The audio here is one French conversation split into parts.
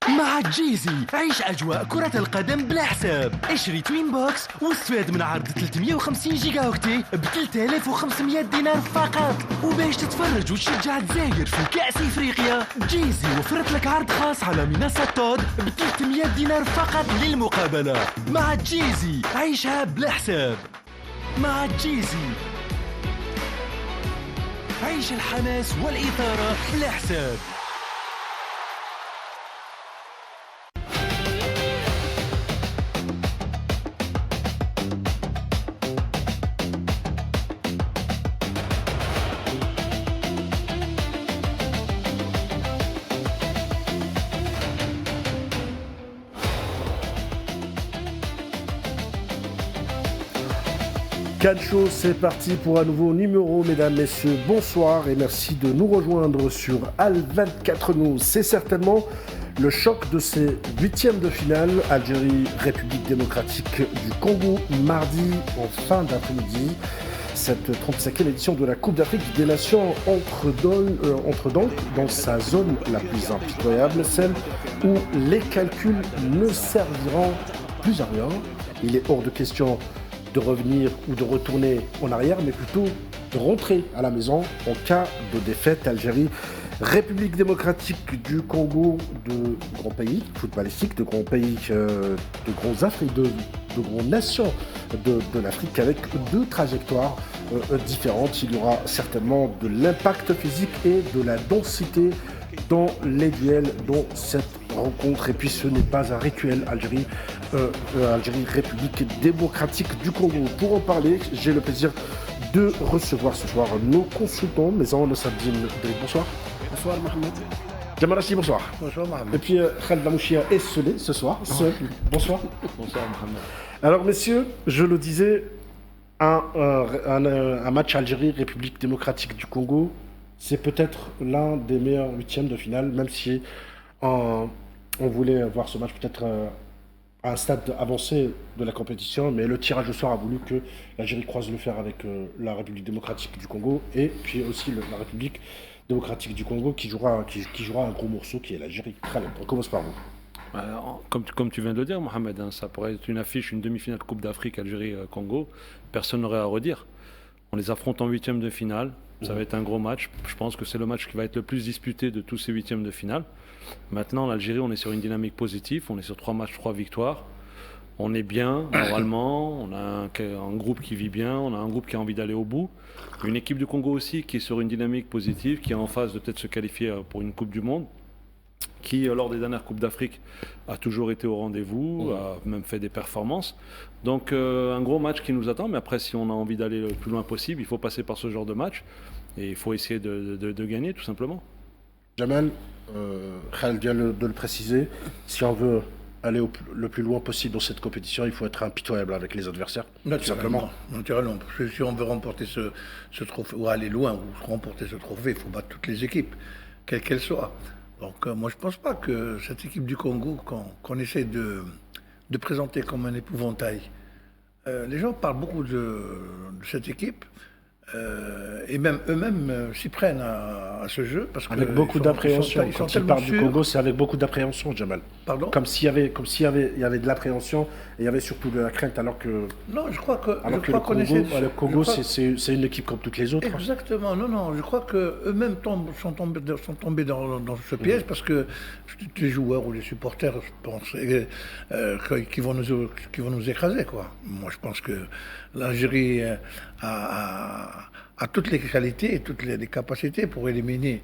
مع جيزي عيش أجواء كرة القدم بلا حساب. اشتري توين بوكس واستفاد من عرض 350 جيجا اوكتي ب 3500 دينار فقط. وباش تتفرج وتشجع الجزائر في كأس إفريقيا، جيزي وفرت لك عرض خاص على منصة تود ب 300 دينار فقط للمقابلة. مع جيزي عيشها بلا حساب. مع جيزي عيش الحماس والإثارة بلا حساب. Calcio, c'est parti pour un nouveau numéro, mesdames, messieurs, bonsoir et merci de nous rejoindre sur Al24 News. C'est certainement le choc de ces huitièmes de finale, Algérie-République démocratique du Congo, mardi en fin d'après-midi. Cette 35e édition de la Coupe d'Afrique des Nations entre donc dans sa zone la plus impitoyable, celle où les calculs ne serviront plus à rien. Il est hors de question de revenir ou de retourner en arrière, mais plutôt de rentrer à la maison en cas de défaite. Algérie, République démocratique du Congo, de grands pays footballistiques, de grands pays, de grands Afriques, de grandes nations de l'Afrique avec deux trajectoires différentes. Il y aura certainement de l'impact physique et de la densité dans les duels, dans cette rencontre. Et puis ce n'est pas un rituel Algérie, République démocratique du Congo. Pour en parler, j'ai le plaisir de recevoir ce soir nos consultants, Maison Nassaddin Dri. Bonsoir. Bonsoir Mohamed. Jamal Hachi, bonsoir. Bonsoir Mohamed. Et puis Khaled Lamouchia est seul ce soir. Seul. Bonsoir. Bonsoir Mohamed. Alors messieurs, je le disais, un match Algérie, République démocratique du Congo, c'est peut-être l'un des meilleurs huitièmes de finale, même si on voulait voir ce match peut-être à un stade avancé de la compétition, mais le tirage au sort a voulu que l'Algérie croise le fer avec la République démocratique du Congo et puis aussi la République démocratique du Congo qui jouera un gros morceau qui est l'Algérie. Très bien, on commence par vous. Comme tu viens de le dire Mohamed, ça pourrait être une affiche, une demi-finale Coupe d'Afrique Algérie-Congo, personne n'aurait à redire. On les affronte en huitième de finale. Ça va être un gros match. Je pense que c'est le match qui va être le plus disputé de tous ces huitièmes de finale. Maintenant, l'Algérie, on est sur une dynamique positive. On est sur 3 matchs, 3 victoires. On est bien, moralement. On a un groupe qui vit bien. On a un groupe qui a envie d'aller au bout. Une équipe du Congo aussi qui est sur une dynamique positive, qui est en phase de peut-être se qualifier pour une Coupe du Monde, qui, lors des dernières Coupes d'Afrique, a toujours été au rendez-vous, a même fait des performances. Donc, un gros match qui nous attend. Mais après, si on a envie d'aller le plus loin possible, il faut passer par ce genre de match. Et il faut essayer de gagner, tout simplement. Jamal, Khaled vient de le préciser, si on veut aller le plus loin possible dans cette compétition, il faut être impitoyable avec les adversaires, tout simplement. Naturellement, parce que si on veut remporter ce trophée, ou aller loin, ou remporter ce trophée, il faut battre toutes les équipes, quelles qu'elles soient. Donc moi je ne pense pas que cette équipe du Congo, qu'on essaie de présenter comme un épouvantail, les gens parlent beaucoup de cette équipe, et même eux-mêmes s'y prennent à ce jeu. Parce avec que beaucoup d'appréhension. Quand ils parlent du Congo, c'est avec beaucoup d'appréhension, Jamal. Pardon ? Comme s'il y avait de l'appréhension et il y avait surtout de la crainte, alors que... Non, je crois que... le Congo, c'est une équipe comme toutes les autres. Exactement, non, je crois qu'eux-mêmes sont tombés dans ce piège parce que les joueurs ou les supporters pensent qu'ils vont nous écraser, quoi. Moi, je pense que l'Algérie a toutes les qualités et toutes les capacités pour éliminer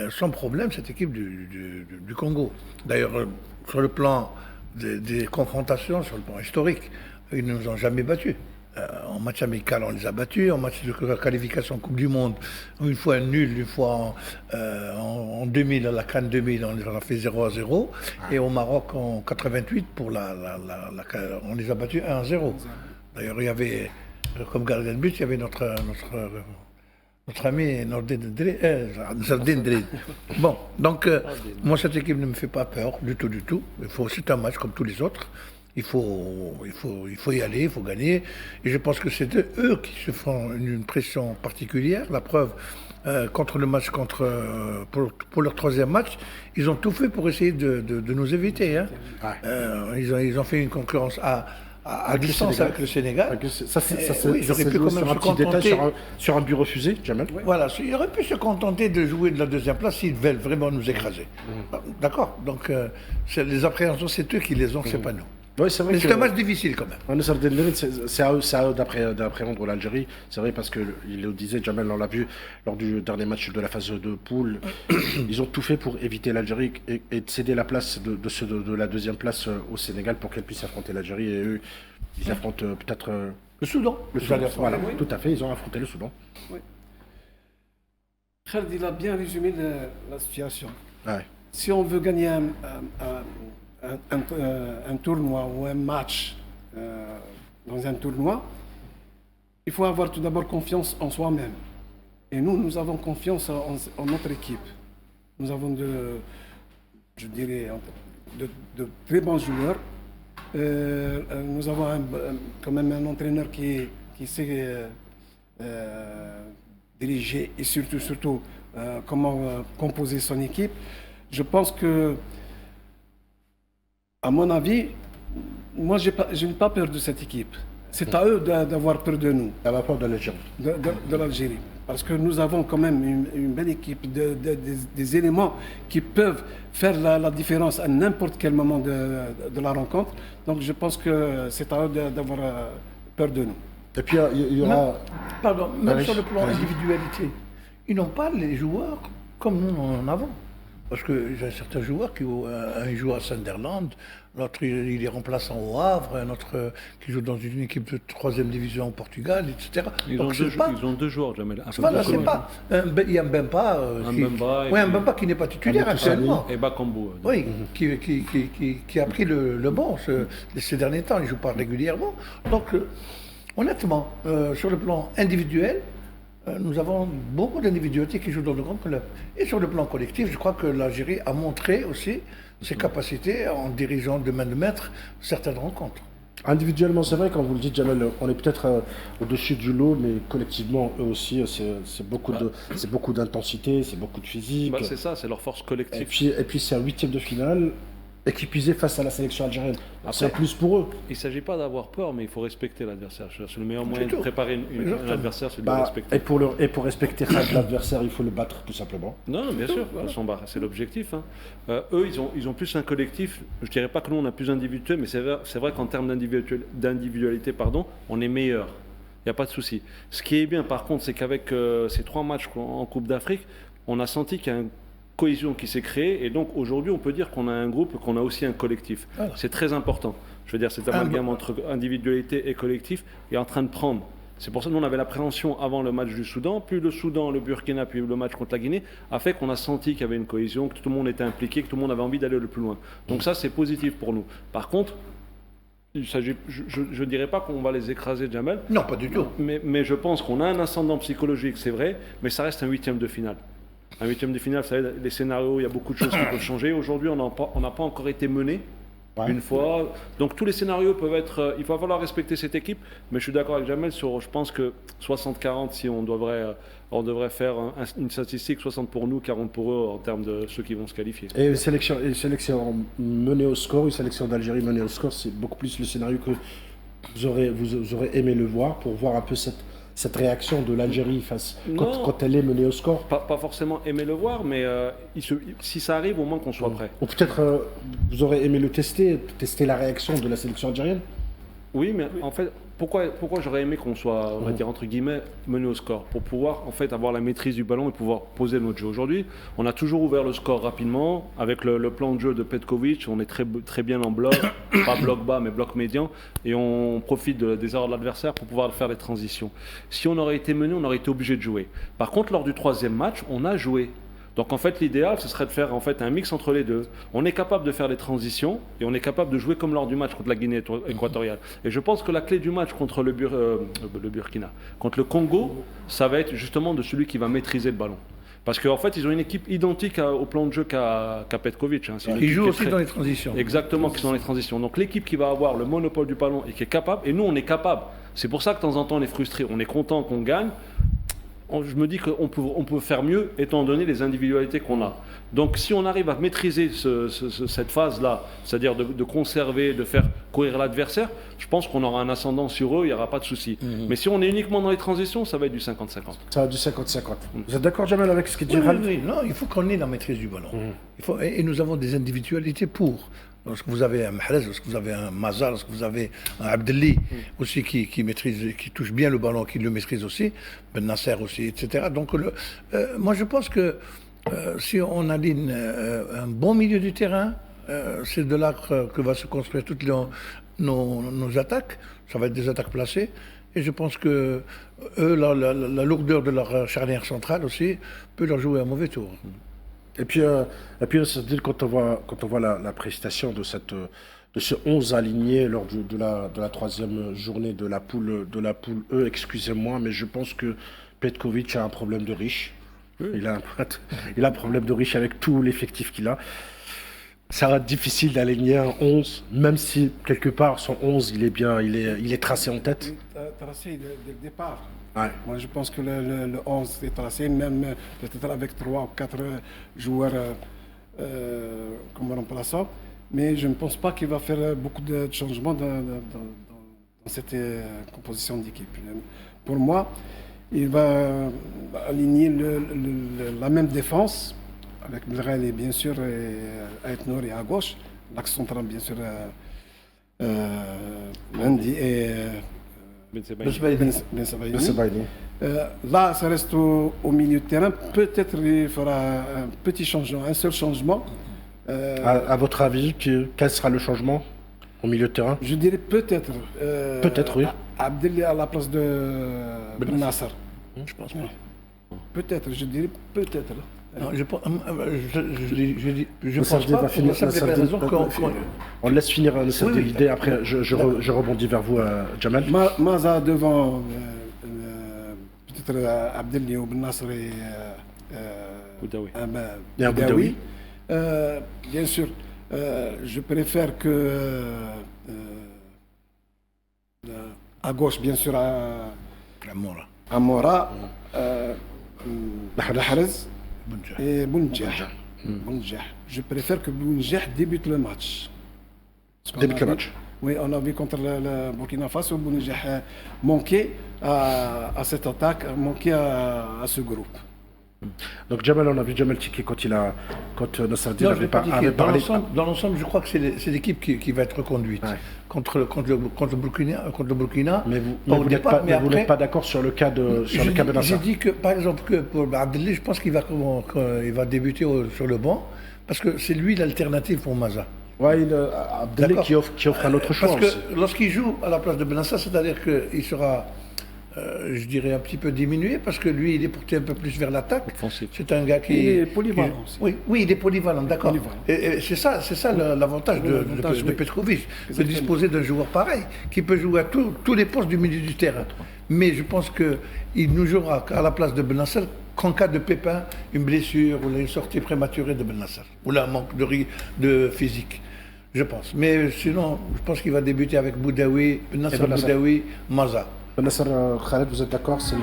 sans problème cette équipe du Congo. D'ailleurs, sur le plan des confrontations, sur le plan historique, ils ne nous ont jamais battus. En match amical, on les a battus. En match de qualification Coupe du Monde, une fois nul, une fois en 2000, à la CAN 2000, on les a fait 0-0. Et au Maroc, en 88, on les a battus 1-0. D'ailleurs, il y avait, comme gardien de but, il y avait notre ami Nassaddin Dri. Bon, donc, moi, cette équipe ne me fait pas peur du tout. C'est un match comme tous les autres. Il faut y aller, il faut gagner. Et je pense que c'est eux qui se font une pression particulière. La preuve, pour leur troisième match, ils ont tout fait pour essayer de nous éviter. Hein. Ouais. Ils ont fait une concurrence à distance avec le Sénégal. Ils auraient pu quand même se contenter sur un but refusé, Jamel. Voilà, ils auraient pu se contenter de jouer de la deuxième place s'ils veulent vraiment nous écraser. D'accord. Donc les appréhensions, c'est eux qui les ont, c'est pas nous. Oui, c'est vrai. Mais c'est un match difficile quand même. C'est à eux d'appréhender l'Algérie. C'est vrai parce qu'il le disait, Jamel, on l'a vu lors du dernier match de la phase de poule. Ils ont tout fait pour éviter l'Algérie et de céder la place de la deuxième place au Sénégal pour qu'elle puisse affronter l'Algérie. Et eux, ils affrontent peut-être le Soudan. Voilà, tout à fait, ils ont affronté le Soudan. Oui. Khaled, il a bien résumé la situation. Ouais. Si on veut gagner un tournoi ou un match dans un tournoi, il faut avoir tout d'abord confiance en soi-même. Et nous avons confiance en notre équipe. Nous avons de très bons joueurs. Nous avons quand même un entraîneur qui sait diriger et surtout comment composer son équipe. Je pense que, à mon avis, moi je n'ai pas peur de cette équipe. C'est à eux d'avoir peur de nous. À la peur de l'Algérie. De l'Algérie. Parce que nous avons quand même une belle équipe, des éléments qui peuvent faire la différence à n'importe quel moment de la rencontre. Donc je pense que c'est à eux d'avoir peur de nous. Et puis il y aura... Même sur le plan individualité, ils n'ont pas les joueurs comme nous en avons. Parce que j'ai certains joueurs un joue à Sunderland, l'autre il est remplaçant au Havre, un autre qui joue dans une équipe de 3e division au Portugal, etc. Ils ont deux joueurs, Jamel. Voilà, c'est pas. Il y a Mbemba, Mbemba qui n'est pas titulaire actuellement. Et Bakambu. Oui, qui a pris le banc ces derniers temps, il ne joue pas régulièrement. Donc, honnêtement, sur le plan individuel, nous avons beaucoup d'individualités qui jouent dans de grands clubs. Et sur le plan collectif, je crois que l'Algérie a montré aussi ses capacités en dirigeant de main de maître certaines rencontres. Individuellement, c'est vrai, quand vous le dites, Jamel, on est peut-être au-dessus du lot, mais collectivement, eux aussi, c'est beaucoup d'intensité, c'est beaucoup de physique. C'est ça, c'est leur force collective. Et puis c'est un 8e de finale, équipisé face à la sélection algérienne. C'est un plus pour eux. Il ne s'agit pas d'avoir peur, mais il faut respecter l'adversaire. C'est le meilleur moyen de préparer un adversaire, c'est de le respecter. Et pour respecter l'adversaire, il faut le battre, tout simplement. Non, bien sûr, c'est l'objectif. Hein. Eux, ils ont plus un collectif. Je ne dirais pas que nous, on a plus d'individualité, mais c'est vrai qu'en termes d'individualité, on est meilleur. Il n'y a pas de souci. Ce qui est bien, par contre, c'est qu'avec ces 3 matchs en Coupe d'Afrique, on a senti qu'il y a cohésion qui s'est créée, et donc aujourd'hui on peut dire qu'on a un groupe, qu'on a aussi un collectif. Voilà. C'est très important. Je veux dire, cet amalgame entre individualité et collectif est en train de prendre. C'est pour ça que nous on avait l'appréhension avant le match du Soudan, puis le Soudan, le Burkina, puis le match contre la Guinée, a fait qu'on a senti qu'il y avait une cohésion, que tout le monde était impliqué, que tout le monde avait envie d'aller le plus loin. Donc ça c'est positif pour nous. Par contre, je ne dirais pas qu'on va les écraser, Jamel. Non, pas du tout. Mais je pense qu'on a un ascendant psychologique, c'est vrai, mais ça reste un 8e de finale. Un 8e de finale, vous savez, les scénarios, il y a beaucoup de choses qui peuvent changer. Aujourd'hui, on n'a pas encore été mené une fois. Donc tous les scénarios peuvent être... il va falloir respecter cette équipe, mais je suis d'accord avec Jamel sur, je pense que 60-40, si on devrait faire une statistique, 60 pour nous, 40 pour eux en termes de ceux qui vont se qualifier. Et une sélection menée au score, une sélection d'Algérie menée au score, c'est beaucoup plus le scénario que vous aurez aimé le voir, pour voir un peu cette réaction de l'Algérie quand elle est menée au score. Pas forcément aimer le voir, mais si ça arrive, au moins qu'on soit prêt. Ou peut-être vous aurez aimé le tester la réaction de la sélection algérienne. Oui, mais en fait, pourquoi j'aurais aimé qu'on soit, on va dire entre guillemets, mené au score, pour pouvoir en fait avoir la maîtrise du ballon et pouvoir poser notre jeu. Aujourd'hui, on a toujours ouvert le score rapidement avec le plan de jeu de Petkovic. On est très bien en bloc, pas bloc bas mais bloc médian, et on profite des erreurs de l'adversaire pour pouvoir faire les transitions. Si on aurait été mené, on aurait été obligé de jouer. Par contre, lors du 3e match, on a joué. Donc en fait, l'idéal, ce serait de faire en fait un mix entre les deux. On est capable de faire des transitions et on est capable de jouer comme lors du match contre la Guinée équatoriale. Et je pense que la clé du match contre le Burkina, contre le Congo, ça va être justement de celui qui va maîtriser le ballon. Parce qu'en fait, ils ont une équipe identique au plan de jeu qu'a Petkovic. Hein. C'est une Ils équipe jouent qui est aussi très- dans les transitions. Exactement, qui sont dans les transitions. Donc l'équipe qui va avoir le monopole du ballon et qui est capable, et nous on est capable. C'est pour ça que de temps en temps on est frustré, on est content qu'on gagne. Je me dis qu'on peut faire mieux étant donné les individualités qu'on a. Donc si on arrive à maîtriser cette phase-là, c'est-à-dire de conserver, de faire courir l'adversaire, je pense qu'on aura un ascendant sur eux, il n'y aura pas de souci. Mais si on est uniquement dans les transitions, ça va être du 50-50. Ça va du 50-50. Vous êtes d'accord, Jamal, avec ce qu'il dit Oui, Ralph? non, il faut qu'on ait la maîtrise du ballon. Et nous avons des individualités pour. Lorsque vous avez un Mahrez, lorsque vous avez un Mazar, lorsque vous avez un Abdelli aussi qui maîtrise, qui touche bien le ballon, qui le maîtrise aussi, Ben Nasser aussi, etc. Donc moi je pense que si on aligne un bon milieu du terrain, c'est de là que va se construire toutes nos attaques. Ça va être des attaques placées. Et je pense que eux, la lourdeur de leur charnière centrale aussi peut leur jouer un mauvais tour. Et puis quand on voit la prestation de ce 11 aligné lors de la troisième journée de la poule E, excusez-moi, mais je pense que Petkovic a un problème de riche. Oui. Il a un problème de riche avec tout l'effectif qu'il a. Ça va être difficile d'aligner un 11, même si quelque part son 11 il est tracé en tête. Tracé dès le départ. Ouais. Moi, je pense que le 11 est tracé, même peut-être avec 3 ou 4 joueurs comme remplaçants. Mais je ne pense pas qu'il va faire beaucoup de changements dans cette composition d'équipe. Pour moi, il va aligner la même défense, avec Belghali, bien sûr, et Ait Nouri à gauche. L'axe central, bien sûr, Mendy et Ben Sebaini. Là, ça reste au milieu de terrain. Peut-être il fera un petit changement, un seul changement. À votre avis, quel sera le changement au milieu de terrain? Je dirais peut-être. Peut-être, oui. Abdelli à la place de Ben Nasser. Je pense pas. Peut-être, je dirais peut-être. Non, je pense pas. On laisse finir l'idée. Après, je rebondis vers vous, Jamal. Maza devant peut-être Abdelli ou Ben Nasser et Boudaoui. Bien sûr, je préfère que à gauche, bien sûr, à Mora, Mahrez et Bounjah. Je préfère que Bounjah débute le match. Oui, on a vu contre le Burkina Faso, Bounjah manquait à cette attaque, manquait à ce groupe. Donc Jamal, on a vu Jamal Tiki quand Nasreddine avait parlé. Dans l'ensemble, je crois que c'est l'équipe qui va être reconduite contre le Burkina. Mais vous n'êtes pas d'accord sur le cas de Nasser. J'ai dit que, par exemple, que pour Abdelli, je pense qu'il va débuter sur le banc parce que c'est lui l'alternative pour Maza. Oui, Abdelli qui offre un autre choix. Parce que lorsqu'il joue à la place de Benassa, c'est-à-dire qu'il sera, je dirais, un petit peu diminué parce que lui, il est porté un peu plus vers l'attaque. C'est un gars qui est polyvalent aussi. Oui, il est polyvalent, d'accord. Et c'est ça l'avantage de Petkovic, de disposer d'un joueur pareil, qui peut jouer à tous les postes du milieu du terrain. Mais je pense qu'il nous jouera à la place de Benassa qu'en cas de pépin, une blessure ou une sortie prématurée de Ben Nasser, ou là, un manque de physique, je pense. Mais sinon, je pense qu'il va débuter avec Boudaoui, Ben Nasser, Boudaoui, Maza. Ben Nasser, Khaled, vous êtes d'accord? C'est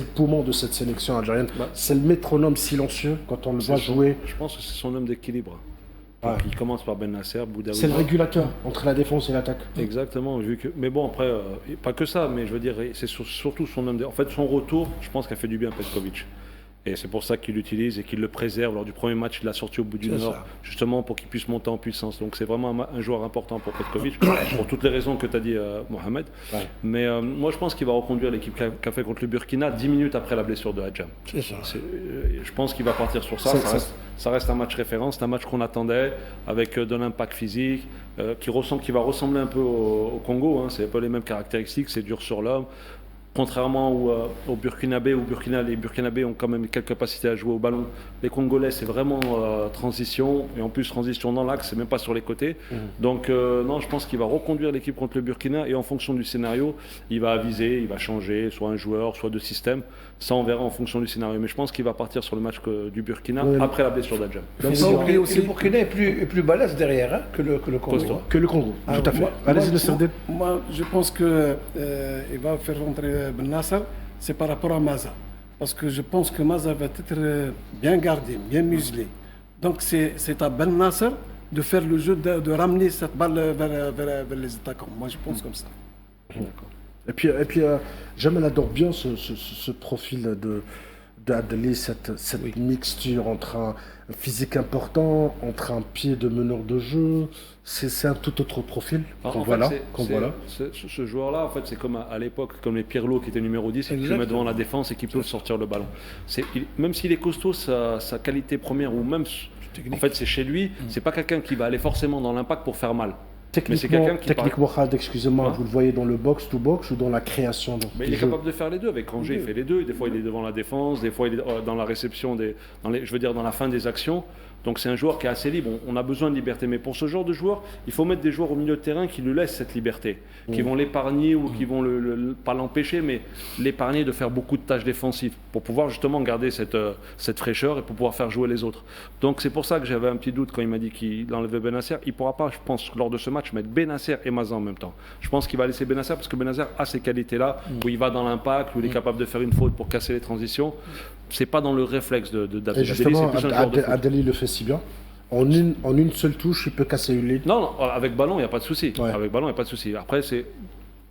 le poumon de cette sélection algérienne. C'est le métronome silencieux quand on le voit jouer. Je pense que c'est son homme d'équilibre. Il commence par Ben Nasser, Boudaoui. C'est le régulateur entre la défense et l'attaque. Exactement. Mais bon, après, pas que ça, mais je veux dire, c'est surtout son homme. En fait, son retour, je pense qu'il a fait du bien à Petkovic. Et c'est pour ça qu'il l'utilise et qu'il le préserve. Lors du premier match, il l'a sorti au bout d'une heure, justement pour qu'il puisse monter en puissance. Donc c'est vraiment un joueur important pour Petkovic, pour toutes les raisons que tu as dit, Mohamed. Ouais. Mais moi, je pense qu'il va reconduire l'équipe qu'a fait contre le Burkina 10 minutes après la blessure de Hadjam. C'est ça. Je pense qu'il va partir sur ça. Ça reste un match référence, c'est un match qu'on attendait, avec de l'impact physique, qui va ressembler un peu au Congo. Hein. C'est un peu les mêmes caractéristiques, c'est dur sur l'homme. Contrairement au Burkinabé, les Burkinabés ont quand même quelques capacités à jouer au ballon. Les Congolais, c'est vraiment transition, et en plus transition dans l'axe, c'est même pas sur les côtés. Donc non, je pense qu'il va reconduire l'équipe contre le Burkina, et en fonction du scénario, il va aviser, il va changer, soit un joueur, soit de système. Ça, on verra en fonction du scénario. Mais je pense qu'il va partir sur le match du Burkina après la blessure d'Adjam. Le Burkina est plus balèze derrière hein, que le Congo. Costaud. Que le Congo, tout à fait. Allez-y, le Serdep. Moi, je pense qu'il va faire rentrer Ben Nasser, c'est par rapport à Maza. Parce que je pense que Maza va être bien gardé, bien muselé. Donc c'est à Ben Nasser de faire le jeu, de ramener cette balle vers les attaquants. Moi, je pense comme ça. Et puis Jamel adore bien ce profil d'Adeli, cette mixture entre un physique important, entre un pied de meneur de jeu. C'est un tout autre profil qu'on voit là. Ce joueur-là, en fait, c'est comme à l'époque, comme les Pirlo qui étaient numéro 10 et qui se mettent devant la défense et qui peuvent sortir le ballon. Même s'il est costaud, sa qualité première, ou même, en fait, c'est chez lui, c'est pas quelqu'un qui va aller forcément dans l'impact pour faire mal. Techniquement, Khaled, excusez-moi, vous le voyez dans le box-to-box ou dans la création mais il est capable de faire les deux. Avec Angers, il fait les deux. Des fois, il est devant la défense, des fois, il est dans la réception, dans la fin des actions. Donc, c'est un joueur qui est assez libre. On a besoin de liberté. Mais pour ce genre de joueur, il faut mettre des joueurs au milieu de terrain qui lui laissent cette liberté, qui vont l'épargner ou qui vont pas l'empêcher, mais l'épargner de faire beaucoup de tâches défensives pour pouvoir justement garder cette fraîcheur et pour pouvoir faire jouer les autres. Donc, c'est pour ça que j'avais un petit doute quand il m'a dit qu'il enlevait Benasser. Il ne pourra pas, je pense, lors de ce match, mettre Benasser et Maza en même temps. Je pense qu'il va laisser Benasser parce que Benasser a ces qualités-là où il va dans l'impact, où il est capable de faire une faute pour casser les transitions. C'est pas dans le réflexe d'Adeli. Et justement, Adeli le fait si bien. En une seule touche, il peut casser une ligne. Non, avec ballon, il n'y a pas de souci. Ouais. Avec ballon, il n'y a pas de souci. Après, c'est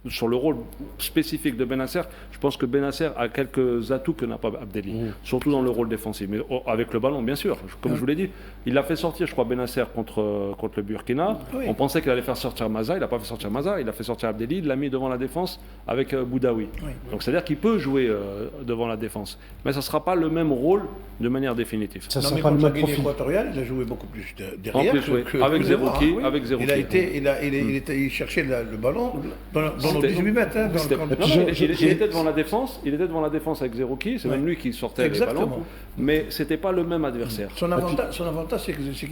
sur le rôle spécifique de Benasser, je pense que Benasser a quelques atouts que n'a pas Abdelli, surtout dans le rôle défensif. Mais avec le ballon, bien sûr, comme je vous l'ai dit, il l'a fait sortir, je crois, Benasser contre le Burkina. Oui. On pensait qu'il allait faire sortir Maza, il n'a pas fait sortir Maza, il a fait sortir Abdelli, il l'a mis devant la défense avec Boudaoui. Oui. Donc c'est-à-dire qu'il peut jouer devant la défense, mais ça ne sera pas le même rôle de manière définitive. Ça Non, sera mais pas le contre la même Guinée profil. équatoriale, il a joué beaucoup plus En derrière. plus, oui. Avec Zerouki, oui. avec Zerouki. Il cherchait le ballon dans nos 18 mètres. Hein, dans le camp. Il était devant la défense, avec Zerouki, c'est même lui qui sortait Exactement. les ballons, mais c'était pas le même adversaire. Son avantage, c'est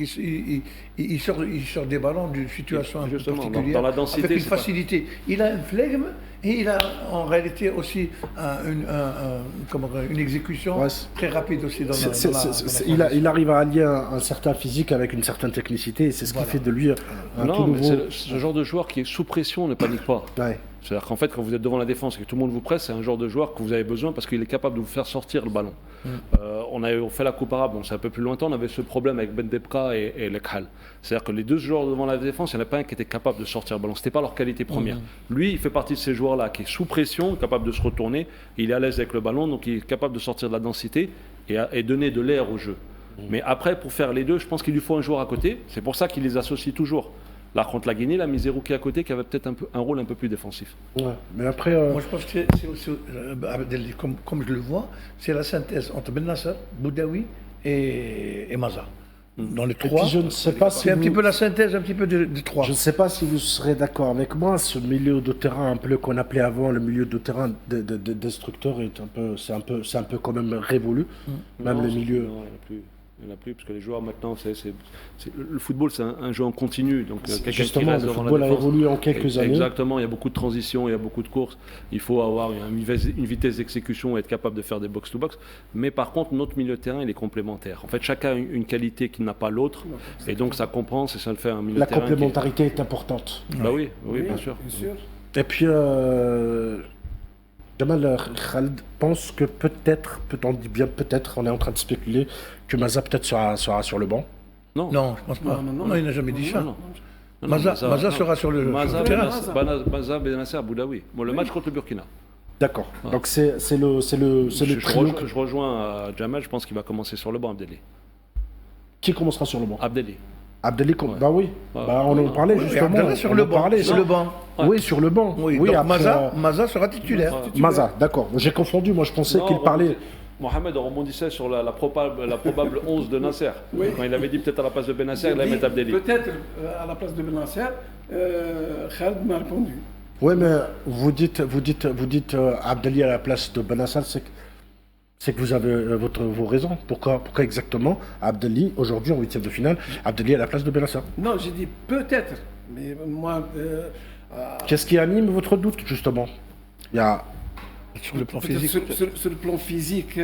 qu'il sort des ballons d'une situation un peu Justement, particulière, dans la densité, avec une c'est pas- facilité. Il a un flegme et il a en réalité aussi une exécution Ouais, très rapide aussi dans Il arrive à allier un certain physique avec une certaine technicité et c'est ce qui fait de lui un tout Non, mais nouveau. c'est ce genre de joueur qui est sous pression ne panique pas. Ouais. C'est-à-dire qu'en fait, quand vous êtes devant la défense et que tout le monde vous presse, c'est un genre de joueur que vous avez besoin parce qu'il est capable de vous faire sortir le ballon. On fait la Coupe arabe, bon, c'est un peu plus lointain, on avait ce problème avec Ben Debka et Lekhal. C'est-à-dire que les deux joueurs devant la défense, il n'y en a pas un qui était capable de sortir le ballon. Ce n'était pas leur qualité première. Lui, il fait partie de ces joueurs-là qui est sous pression, capable de se retourner, il est à l'aise avec le ballon, donc il est capable de sortir de la densité et donner de l'air au jeu. Mais après, pour faire les deux, je pense qu'il lui faut un joueur à côté. C'est pour ça qu'il les associe toujours. Là, contre la Guinée, il a mis Zerouki à côté qui avait peut-être un rôle un peu plus défensif. Ouais. Mais après, Moi, je pense que c'est aussi, comme je le vois, c'est la synthèse entre Ben Nasser, Boudaoui et Maza. Dans les et puis trois, je ne sais pas si c'est un vous- petit peu la synthèse un petit peu des trois. Je ne sais pas si vous serez d'accord avec moi, ce milieu de terrain un peu qu'on appelait avant le milieu de terrain destructeur c'est un peu quand même révolu, même Non, le milieu. non, il n'y en a plus, parce que les joueurs maintenant, le football c'est un jeu en continu. Donc quelqu'un qui Justement, reste le devant la football a défense. évolué en quelques années. Exactement, il y a beaucoup de transitions, il y a beaucoup de courses. Il faut avoir une vitesse d'exécution et être capable de faire des box-to-box. Mais par contre, notre milieu de terrain, il est complémentaire. En fait, chacun a une qualité qui n'a pas l'autre. Et donc ça compense et ça le fait un milieu La de terrain. complémentarité est importante. Bah oui, bien sûr. Bien sûr. Et puis, Jamal Khaled pense que peut-être, on dit bien peut-être, on est en train de spéculer que Maza peut-être sera sur le banc. Non, Non, je pense pas. Non, Non, il n'a jamais dit ça. non. Non, Maza non. sera sur le Maza, terrain. Maza, Benasser, Boudaoui. Bon, le match contre le Burkina. D'accord. Donc c'est le trio. Je rejoins Jamal, je pense qu'il va commencer sur le banc, Abdelli. Qui commencera sur le banc? Abdelli. Abdelli, bah oui. Bah, on en parlait Oui, justement. Abdallah sur on le en banc. parlait, Sur le banc. Oui, sur le banc. Oui, donc après, Maza sera titulaire. Maza, d'accord. J'ai confondu. Moi, je pensais qu'il parlait. Mohamed rebondissait sur la probable 11 de Nasser. Quand il avait dit peut-être à la place de Benasser, il allait mettre Abdelli. Peut-être à la place de Ben Nasser, Khaled m'a répondu. Ouais, mais vous dites Abdelli à la place de Benassar, c'est que vous avez vos raisons. Pourquoi exactement Abdelli, aujourd'hui en huitième de finale, Abdelli à la place de Benassar? Non, j'ai dit peut-être, mais moi... Qu'est-ce qui anime votre doute, justement? Il y a... Sur le plan peut-être physique. sur le plan physique,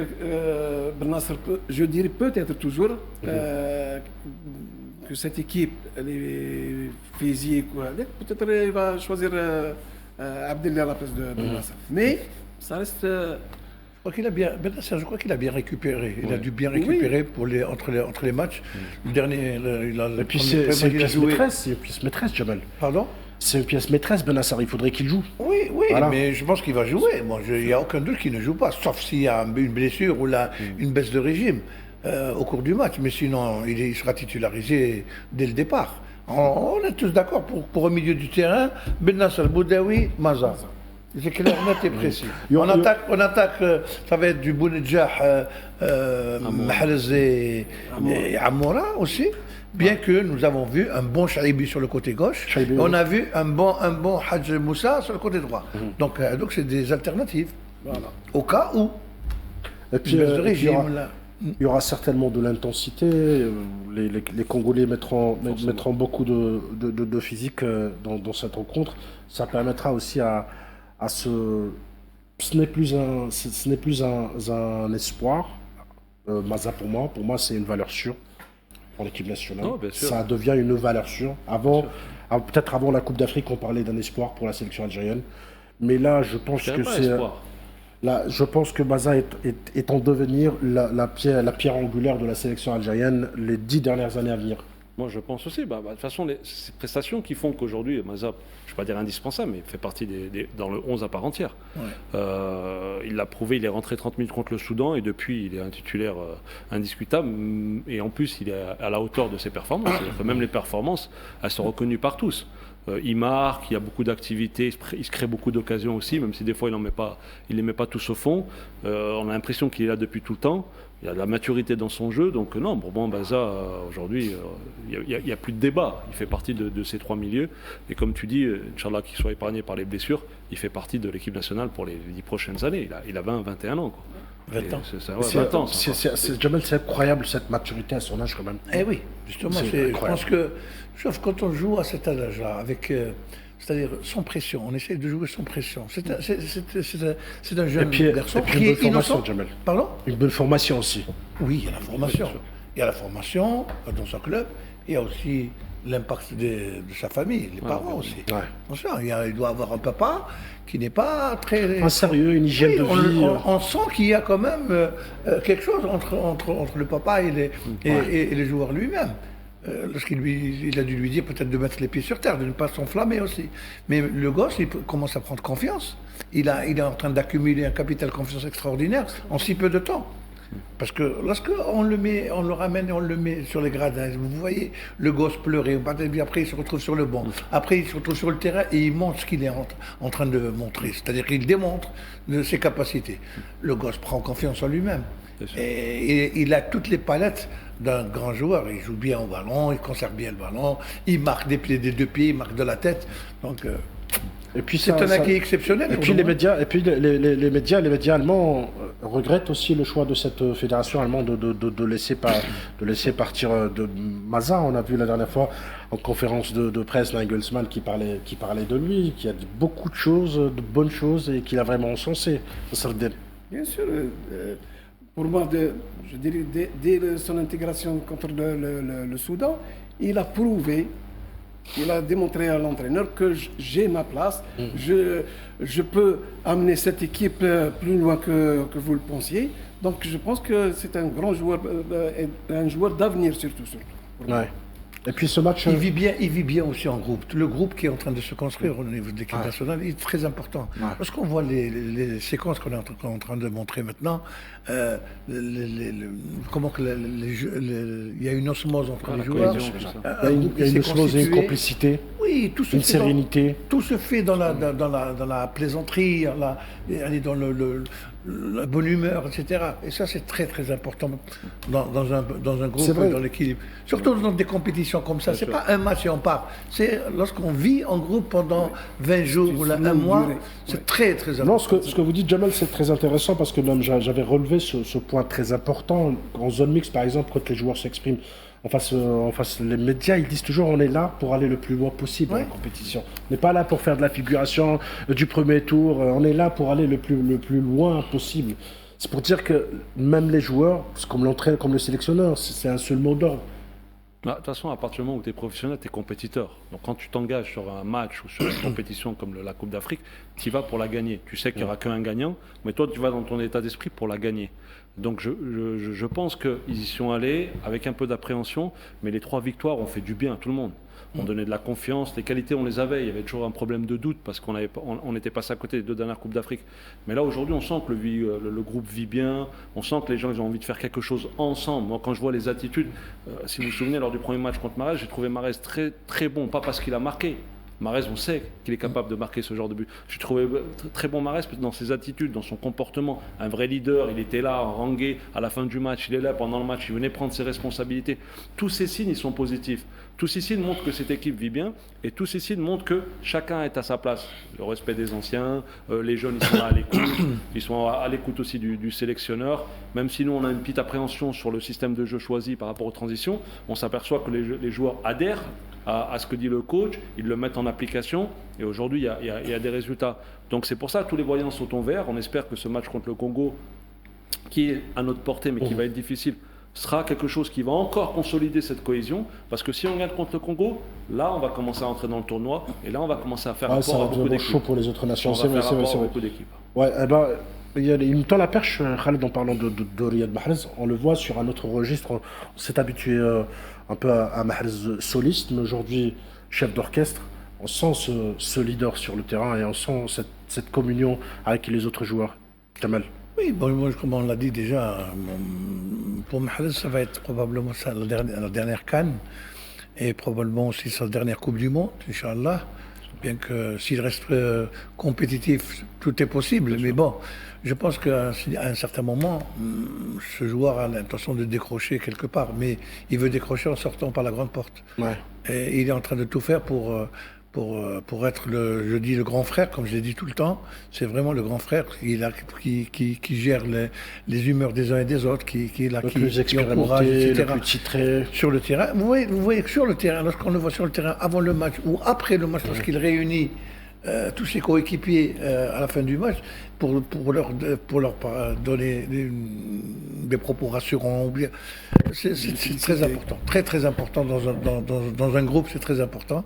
Benassar, je dirais peut-être toujours que cette équipe, elle est physique, peut-être il va choisir Abdelli à la place de Benassar. Mais ça reste... Je crois qu'il a bien récupéré. Il a dû bien récupérer entre les matchs. Le dernier, Et puis c'est une pièce maîtresse, Jamel. Pardon? C'est une pièce maîtresse, Benassar, il faudrait qu'il joue. Oui, Voilà. mais je pense qu'il va jouer. Il n'y a aucun doute qu'il ne joue pas, sauf s'il y a une blessure ou une baisse de régime au cours du match. Mais sinon, il sera titularisé dès le départ. On est tous d'accord pour un milieu du terrain, Benassar, Boudaoui, Maza. C'est clair, net et précis. On attaque, ça va être du Bounedjah, Mahrez et Amoura aussi. Bien que nous avons vu un bon Chaibi sur le côté gauche, et on a vu un bon Hadj Moussa sur le côté droit. Donc c'est des alternatives. Voilà. Au cas où. Et puis, il y aura certainement de l'intensité. Les Congolais mettront beaucoup de physique dans cette rencontre. Ça permettra aussi à ce n'est plus un espoir. Maza pour moi c'est une valeur sûre pour l'équipe nationale. Non, ça devient une valeur sûre. Peut-être avant la Coupe d'Afrique, on parlait d'un espoir pour la sélection algérienne. Mais là, je pense que c'est... Là, je pense que Maza est en devenir la pierre angulaire de la sélection algérienne les 10 dernières années à venir. Moi, je pense aussi. De toute façon, ces prestations qui font qu'aujourd'hui, Maza, je ne vais pas dire indispensable, mais fait partie dans le 11 à part entière. Ouais. Il l'a prouvé, il est rentré 30 minutes contre le Soudan et depuis, il est un titulaire indiscutable. Et en plus, il est à la hauteur de ses performances. C'est-à-dire que même les performances, elles sont reconnues par tous. Il marque, il y a beaucoup d'activités, il se crée beaucoup d'occasions aussi, même si des fois il ne les met pas tous au fond. On a l'impression qu'il est là depuis tout le temps. Il y a de la maturité dans son jeu, donc non, bon, Maza, aujourd'hui, il n'y a plus de débat. Il fait partie de ces trois milieux. Et comme tu dis, Inch'Allah qu'il soit épargné par les blessures, il fait partie de l'équipe nationale pour les 10 prochaines années. Il a 20-21 ans. Quoi. 20 ans. 20 ans. Jamel, c'est incroyable cette maturité à son âge quand même. Eh oui, justement, je pense que, sauf quand on joue à cet âge-là, c'est-à-dire sans pression, on essaie de jouer sans pression. C'est un jeune garçon qui est innocent. Jamel. Pardon? Une bonne formation aussi. Oui, il y a la formation. Il y a la formation dans son club, il y a aussi l'impact de sa famille, les parents aussi. Ouais. Attention, il doit avoir un papa qui n'est pas très... Un sérieux, une hygiène de vie. On sent qu'il y a quand même quelque chose entre le papa et les joueurs lui-même. Lorsqu'il a dû lui dire peut-être de mettre les pieds sur terre, de ne pas s'enflammer aussi. Mais le gosse, il commence à prendre confiance. Il est en train d'accumuler un capital confiance extraordinaire en si peu de temps. Parce que lorsqu'on le ramène et on le met sur les gradins, vous voyez le gosse pleurer, après il se retrouve sur le banc, après il se retrouve sur le terrain et il montre ce qu'il est en train de montrer. C'est-à-dire qu'il démontre ses capacités. Le gosse prend confiance en lui-même. Et il a toutes les palettes d'un grand joueur. Il joue bien au ballon, il conserve bien le ballon, il marque des deux pieds, il marque de la tête. Donc, et puis c'est un acquis exceptionnel. Et puis les médias allemands regrettent aussi le choix de cette fédération allemande de laisser partir de Maza. On a vu la dernière fois en conférence de presse Nagelsmann qui parlait de lui, qui a dit beaucoup de choses, de bonnes choses et qu'il a vraiment encensé. Bien sûr. Pour moi, je dirais, dès son intégration contre le Soudan, il a prouvé, il a démontré à l'entraîneur que j'ai ma place, je peux amener cette équipe plus loin que vous le pensiez. Donc je pense que c'est un grand joueur, un joueur d'avenir surtout. Ouais. Et puis ce match... Il vit bien aussi en groupe. Le groupe qui est en train de se construire au niveau de l'équipe nationale est très important. Ouais. Lorsqu'on voit les séquences qu'on est en train de montrer maintenant, comment que il y a une osmose entre les joueurs. Il y a une osmose et une complicité. Oui, tout se une fait sérénité. Tout se fait dans la plaisanterie, dans la bonne humeur, etc. Et ça, c'est très très important dans un groupe, C'est vrai. dans l'équilibre. Surtout dans des compétitions comme ça. C'est pas un match et on part. C'est lorsqu'on vit en groupe pendant 20 jours ou là, un mois, c'est très très important. Non, ce que vous dites, Jamal, c'est très intéressant parce que même j'avais relevé ce point très important. En zone mixte, par exemple, quand les joueurs s'expriment en face, les médias, ils disent toujours on est là pour aller le plus loin possible en compétition. On n'est pas là pour faire de la figuration du premier tour. On est là pour aller le plus loin possible. C'est pour dire que même les joueurs, c'est comme l'entraîneur, comme le sélectionneur, c'est un seul mot d'ordre. De toute façon, à partir du moment où tu es professionnel, tu es compétiteur. Donc quand tu t'engages sur un match ou sur une compétition comme la Coupe d'Afrique, tu y vas pour la gagner. Tu sais qu'il n'y aura qu'un gagnant, mais toi, tu vas dans ton état d'esprit pour la gagner. Donc je pense qu'ils y sont allés avec un peu d'appréhension, mais les 3 victoires ont fait du bien à tout le monde. On donnait de la confiance, les qualités on les avait, il y avait toujours un problème de doute parce qu'on était passé à côté des 2 dernières Coupes d'Afrique. Mais là aujourd'hui on sent que le groupe vit bien, on sent que les gens ils ont envie de faire quelque chose ensemble. Moi quand je vois les attitudes, si vous vous souvenez lors du premier match contre Mahrez, j'ai trouvé Mahrez très, très bon, pas parce qu'il a marqué. Mahrez, on sait qu'il est capable de marquer ce genre de but. J'ai trouvé très bon Mahrez dans ses attitudes, dans son comportement. Un vrai leader, il était là, harangué à la fin du match, il est là pendant le match, il venait prendre ses responsabilités. Tous ces signes, ils sont positifs. Tous ces signes montrent que cette équipe vit bien et tous ces signes montrent que chacun est à sa place. Le respect des anciens, les jeunes, ils sont là à l'écoute. Ils sont à l'écoute aussi du sélectionneur. Même si nous, on a une petite appréhension sur le système de jeu choisi par rapport aux transitions, on s'aperçoit que les joueurs adhèrent à ce que dit le coach, ils le mettent en application et aujourd'hui il y a des résultats. Donc c'est pour ça que tous les voyants sont au vert. On espère que ce match contre le Congo, qui est à notre portée mais qui va être difficile, sera quelque chose qui va encore consolider cette cohésion parce que si on gagne contre le Congo, là on va commencer à entrer dans le tournoi et là on va commencer à faire Ça rapport va à beaucoup devenir chaud d'équipes. pour les autres nations. On C'est va vrai, faire c'est vrai, rapport c'est à vrai. beaucoup d'équipes. Ouais, il me tend la perche, Khaled, en parlant de Riyad Mahrez. On le voit sur un autre registre. On s'est habitué un peu à Mahrez soliste, mais aujourd'hui, chef d'orchestre. On sent ce leader sur le terrain et on sent cette communion avec les autres joueurs. Kamal. Oui, bon, moi, comme on l'a dit déjà, pour Mahrez, ça va être probablement ça, la dernière CAN et probablement aussi sa dernière Coupe du Monde, Inch'Allah. Bien que s'il reste compétitif, tout est possible. Mais bon, je pense qu'à un certain moment, ce joueur a l'intention de décrocher quelque part. Mais il veut décrocher en sortant par la grande porte. Ouais. Et il est en train de tout faire pour être je dis le grand frère, comme je l'ai dit tout le temps. C'est vraiment le grand frère qui gère les humeurs des uns et des autres, qui est là, Le qui plus encourage, expérimenté, etc. le plus titré. Sur le terrain, vous voyez que sur le terrain, lorsqu'on le voit sur le terrain avant le match ou après le match, lorsqu'il réunit tous ses coéquipiers à la fin du match pour leur donner des propos rassurants. C'est très important, très très important dans un groupe, c'est très important.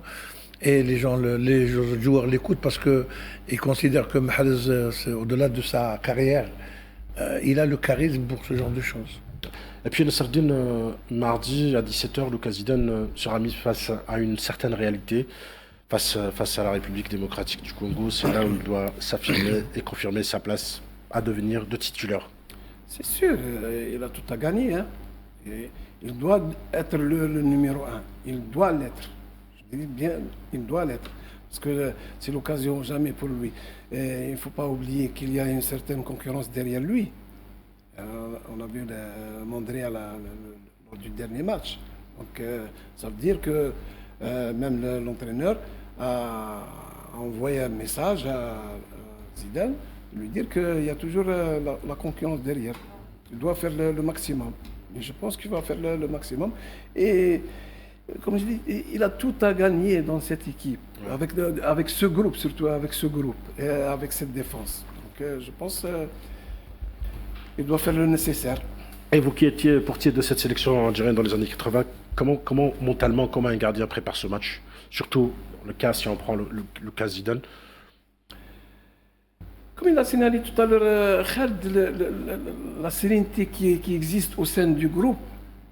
Et les joueurs l'écoutent parce qu'ils considèrent que Mahrez, au-delà de sa carrière, il a le charisme pour ce genre de choses. Et puis le Sardine, mardi à 17h, Lucas Zidane sera mis face à une certaine réalité, face à la République démocratique du Congo. C'est là où il doit s'affirmer et confirmer sa place à devenir de titulaire. C'est sûr, il a tout à gagner. Hein. Et il doit être le numéro 1. Il doit l'être. Je dis bien, il doit l'être. Parce que c'est l'occasion jamais pour lui. Et il ne faut pas oublier qu'il y a une certaine concurrence derrière lui. On a vu Mondré lors du dernier match. Donc ça veut dire que même l'entraîneur a envoyé un message à Zidane, lui dire qu'il y a toujours la concurrence derrière. Il doit faire le maximum. Et je pense qu'il va faire le maximum. Et comme je dis, il a tout à gagner dans cette équipe, avec ce groupe, surtout avec ce groupe, et avec cette défense. Donc je pense qu'il doit faire le nécessaire. Et vous qui étiez portier de cette sélection algérienne dans les années 80, comment mentalement, comment un gardien prépare ce match? Surtout le cas, si on prend le cas Zidane. Comme il a signalé tout à l'heure, Khaled, la sérénité qui existe au sein du groupe,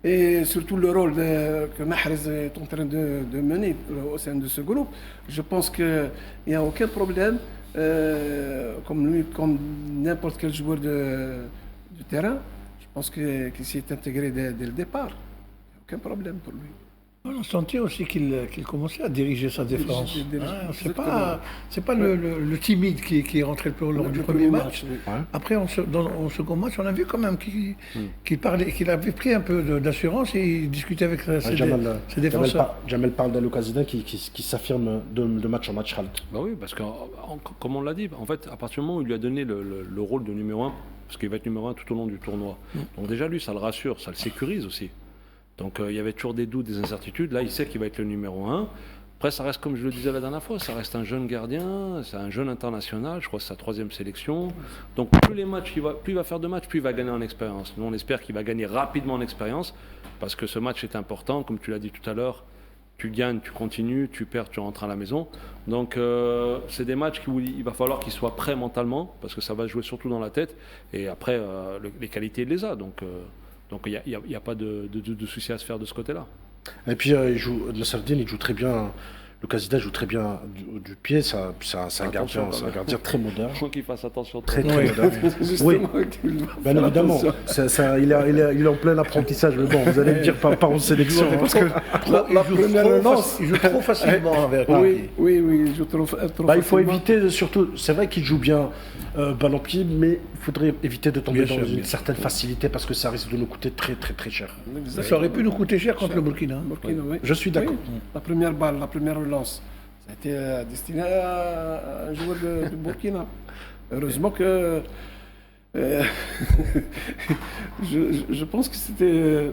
et surtout le rôle que Mahrez est en train de mener au sein de ce groupe, je pense qu'il n'y a aucun problème, comme n'importe quel joueur du terrain. Je pense qu'il s'est intégré dès le départ. Il n'y a aucun problème pour lui. On a senti aussi qu'il commençait à diriger sa défense. C'est pas le timide qui est rentré lors du premier match. Oui. Ouais. Après, dans le second match, on a vu quand même qu'il parlait, qu'il avait pris un peu d'assurance et il discutait avec ses défenseurs. Jamel parle d'Al Okazida qui s'affirme de match en match halt. Bah oui, parce que comme on l'a dit, en fait, à partir du moment où il lui a donné le rôle de numéro 1, parce qu'il va être numéro 1 tout au long du tournoi, donc déjà lui, ça le rassure, ça le sécurise aussi. Donc il y avait toujours des doutes, des incertitudes. Là, il sait qu'il va être le numéro 1. Après, ça reste, comme je le disais la dernière fois, ça reste un jeune gardien, c'est un jeune international, je crois que c'est sa 3e sélection. Donc plus il va faire de matchs, plus il va gagner en expérience. Nous, on espère qu'il va gagner rapidement en expérience, parce que ce match est important, comme tu l'as dit tout à l'heure. Tu gagnes, tu continues, tu perds, tu rentres à la maison. Donc c'est des matchs où il va falloir qu'il soit prêt mentalement, parce que ça va jouer surtout dans la tête. Et après, les qualités, il les a. Donc il n'y a pas de souci à se faire de ce côté-là. Et puis Nasreddine, il joue très bien. Okazida joue très bien du pied. C'est un gardien très moderne. Il faut qu'il fasse attention. Très moderne. Oui, bien évidemment. Il est en plein apprentissage. Mais bon, vous allez me dire pas en sélection. Parce que il joue trop facilement avec Oui, il joue trop facilement. Il faut éviter, surtout, c'est vrai qu'il joue bien ballon pied, mais il faudrait éviter de tomber dans une certaine facilité parce que ça risque de nous coûter très très très cher. Ça aurait pu nous coûter cher contre le Burkina. Oui. Je suis d'accord. Oui. La première balle, la première relance, ça a été destiné à un joueur de Burkina. Heureusement que je pense que c'était.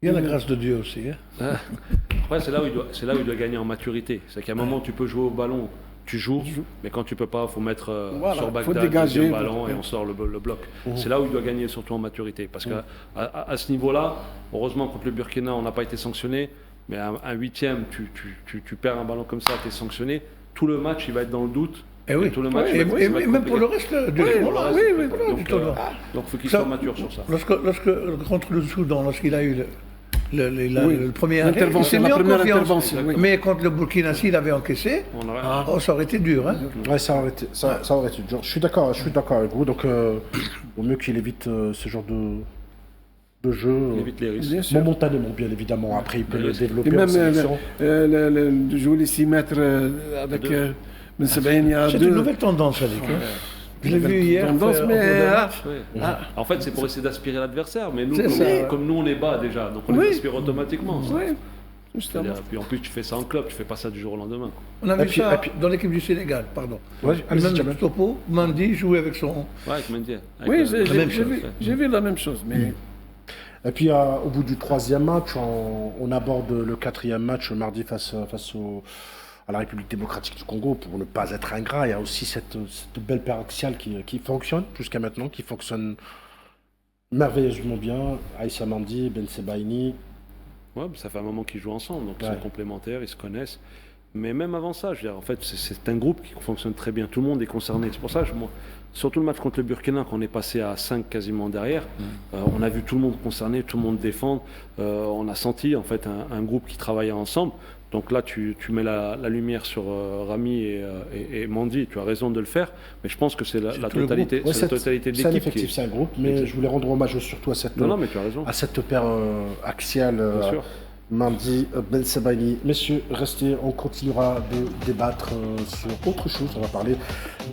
Il y a la grâce de Dieu aussi. Hein. Après, c'est là où il doit gagner en maturité. C'est qu'à un moment, tu peux jouer au ballon. Tu joues, mais quand tu peux pas, il faut mettre sur Bagdad, deuxième ballon et on sort le bloc. C'est là où il doit gagner surtout en maturité. Parce qu'à ce niveau-là, heureusement contre le Burkina, on n'a pas été sanctionné, mais à un 8e, tu perds un ballon comme ça, tu es sanctionné. Tout le match, il va être dans le doute. Et oui. Tout le match, et même pour le reste du tournoi. Donc il faut qu'il soit mature sur ça. Lorsque contre le Soudan, lorsqu'il a eu le premier arrêt, la première intervention. Oui. Mais contre le Burkina, s'il avait encaissé, ça aurait été dur. Hein. Ouais, ça aurait été dur. Je suis d'accord avec vous. Donc, au mieux qu'il évite ce genre de jeu. Il évite les risques. Momentanément, bien évidemment. Après, il peut le développer et même en sélection. de jouer les 6 mètres avec Ben Sebaini, il y a C'est une nouvelle tendance avec. Je l'ai vu hier. En fait, c'est pour essayer d'aspirer l'adversaire, mais nous, comme nous, on est bas déjà, donc on les aspire automatiquement. Oui, justement. Puis en plus, tu fais ça en club, tu fais pas ça du jour au lendemain. On a vu ça dans l'équipe du Sénégal, pardon. Même Topo, Mandi jouait avec son. Ouais, avec Mendy. Oui, j'ai vu la même chose. Mais... Et puis, au bout du 3e match, on aborde le 4e match mardi face à la République démocratique du Congo, pour ne pas être ingrat. Il y a aussi cette belle paire axiale qui fonctionne jusqu'à maintenant, qui fonctionne merveilleusement bien. Aïssa Mandi, Ben Sebaini. Ouais, ça fait un moment qu'ils jouent ensemble, donc ils sont complémentaires, ils se connaissent. Mais même avant ça, je veux dire, en fait, c'est un groupe qui fonctionne très bien. Tout le monde est concerné. C'est pour ça, surtout le match contre le Burkina, quand on est passé à 5 quasiment derrière, on a vu tout le monde concerné, tout le monde défendre. On a senti en fait un groupe qui travaillait ensemble. Donc là, tu mets la lumière sur Rami et Mandi, tu as raison de le faire, mais je pense que c'est la totalité, la totalité de l'équipe. C'est un effectif, c'est un groupe, mais je voulais rendre hommage surtout à cette paire axiale. Mandi, Ben Sebaini. Messieurs, restez, on continuera de débattre sur autre chose. On va parler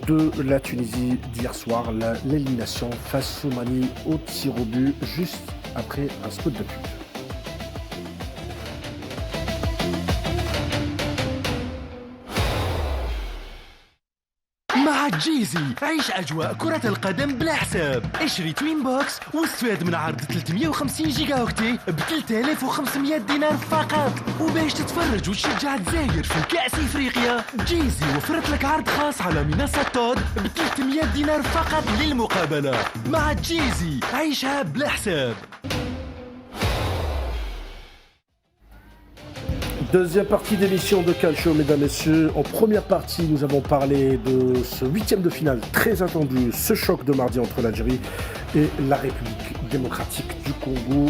de la Tunisie d'hier soir, l'élimination face au Mali au tir au but, juste après un spot de pub. مع جيزي عيش أجواء كرة القدم بلا حساب. اشتري توين بوكس واستفاد من عرض 350 جيجا اوكتي ب 3500 دينار فقط. وباش تتفرج وتشجع الجزائر في كأس إفريقيا، جيزي وفرت لك عرض خاص على منصة تود ب 300 دينار فقط للمقابلة. مع جيزي عيشها بلا حساب. Deuxième partie d'émission de Calcio, mesdames, messieurs. En première partie, nous avons parlé de ce 8e de finale très attendu, ce choc de mardi entre l'Algérie et la République démocratique du Congo.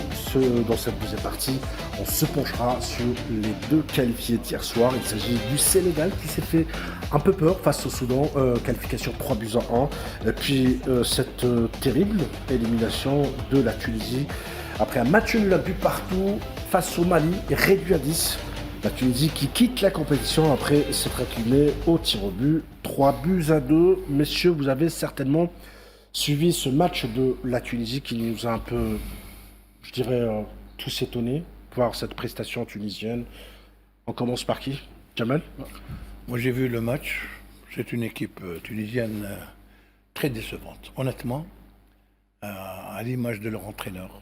Dans cette deuxième partie, on se penchera sur les deux qualifiés d'hier soir. Il s'agit du Sénégal qui s'est fait un peu peur face au Soudan, qualification 3-1. Et puis cette terrible élimination de la Tunisie Après un match nul à but partout face au Mali, réduit à 10. La Tunisie qui quitte la compétition après s'être inclinée au tir au but. 3-2. Messieurs, vous avez certainement suivi ce match de la Tunisie qui nous a un peu, je dirais, tous étonnés, voir cette prestation tunisienne. On commence par qui? Jamal? Moi, j'ai vu le match. C'est une équipe tunisienne très décevante, honnêtement, à l'image de leur entraîneur.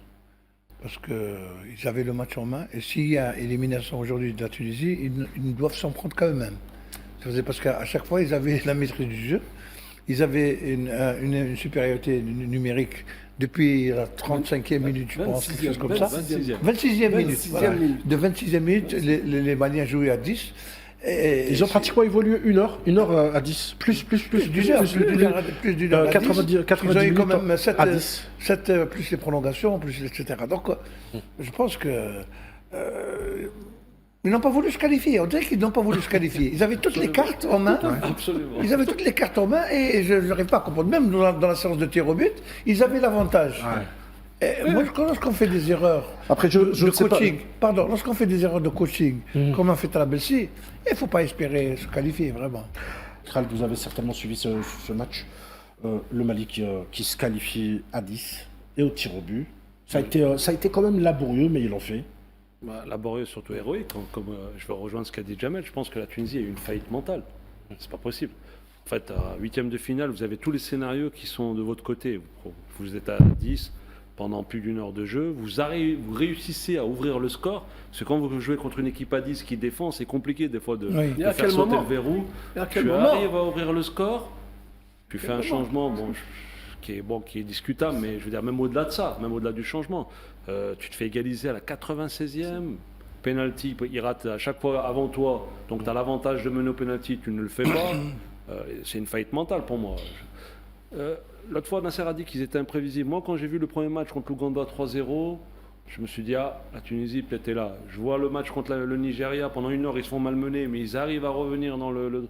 Parce qu'ils avaient le match en main. Et s'il y a élimination aujourd'hui de la Tunisie, ils doivent s'en prendre quand eux-mêmes. Parce qu'à chaque fois, ils avaient la maîtrise du jeu. Ils avaient une supériorité numérique depuis la 35e minute, je pense, quelque chose comme ça. 26e minute. Voilà. De 26e minute, les Maliens jouaient à 10. Et ils ont pratiquement évolué une heure à 10. Plus d'une heure. Plus d'une heure. 90 ils ont eu quand minutes même 7, à 10. Plus les prolongations, plus etc. Donc, je pense que. Ils n'ont pas voulu se qualifier. On dirait qu'ils n'ont pas voulu se qualifier. Ils avaient toutes les cartes en main. Absolument. Ils avaient toutes les cartes en main et je n'arrive pas à comprendre. Même dans la séance de tir au but, ils avaient l'avantage. Moi, lorsqu'on fait des erreurs je de sais coaching, lorsqu'on fait des erreurs de coaching, comme on fait à la Belsi, il ne faut pas espérer se qualifier, vraiment. Kral, vous avez certainement suivi ce match. Le Mali qui se qualifie à 10 et au tir au but. Ça a été quand même laborieux, mais ils l'ont fait. Laborieux, surtout héroïque. Comme je vais rejoindre ce qu'a dit Jamel, je pense que la Tunisie a eu une faillite mentale. C'est pas possible. En fait, à 8e de finale, vous avez tous les scénarios qui sont de votre côté. Vous êtes à 10 pendant plus d'une heure de jeu. Vous réussissez à ouvrir le score. Parce que quand vous jouez contre une équipe à 10 qui défend, c'est compliqué des fois de faire sauter le verrou. Tu arrives à ouvrir le score, tu fais un changement qui est discutable, mais je veux dire, même au-delà de ça, même au-delà du changement, tu te fais égaliser à la 96e. Penalty, il rate à chaque fois avant toi, donc tu as l'avantage de mener au penalty, tu ne le fais pas. C'est une faillite mentale pour moi. L'autre fois, Nasser a dit qu'ils étaient imprévisibles. Moi, quand j'ai vu le premier match contre l'Ouganda 3-0, je me suis dit, la Tunisie peut-être est là. Je vois le match contre le Nigeria, pendant une heure, ils se font malmener, mais ils arrivent à revenir dans le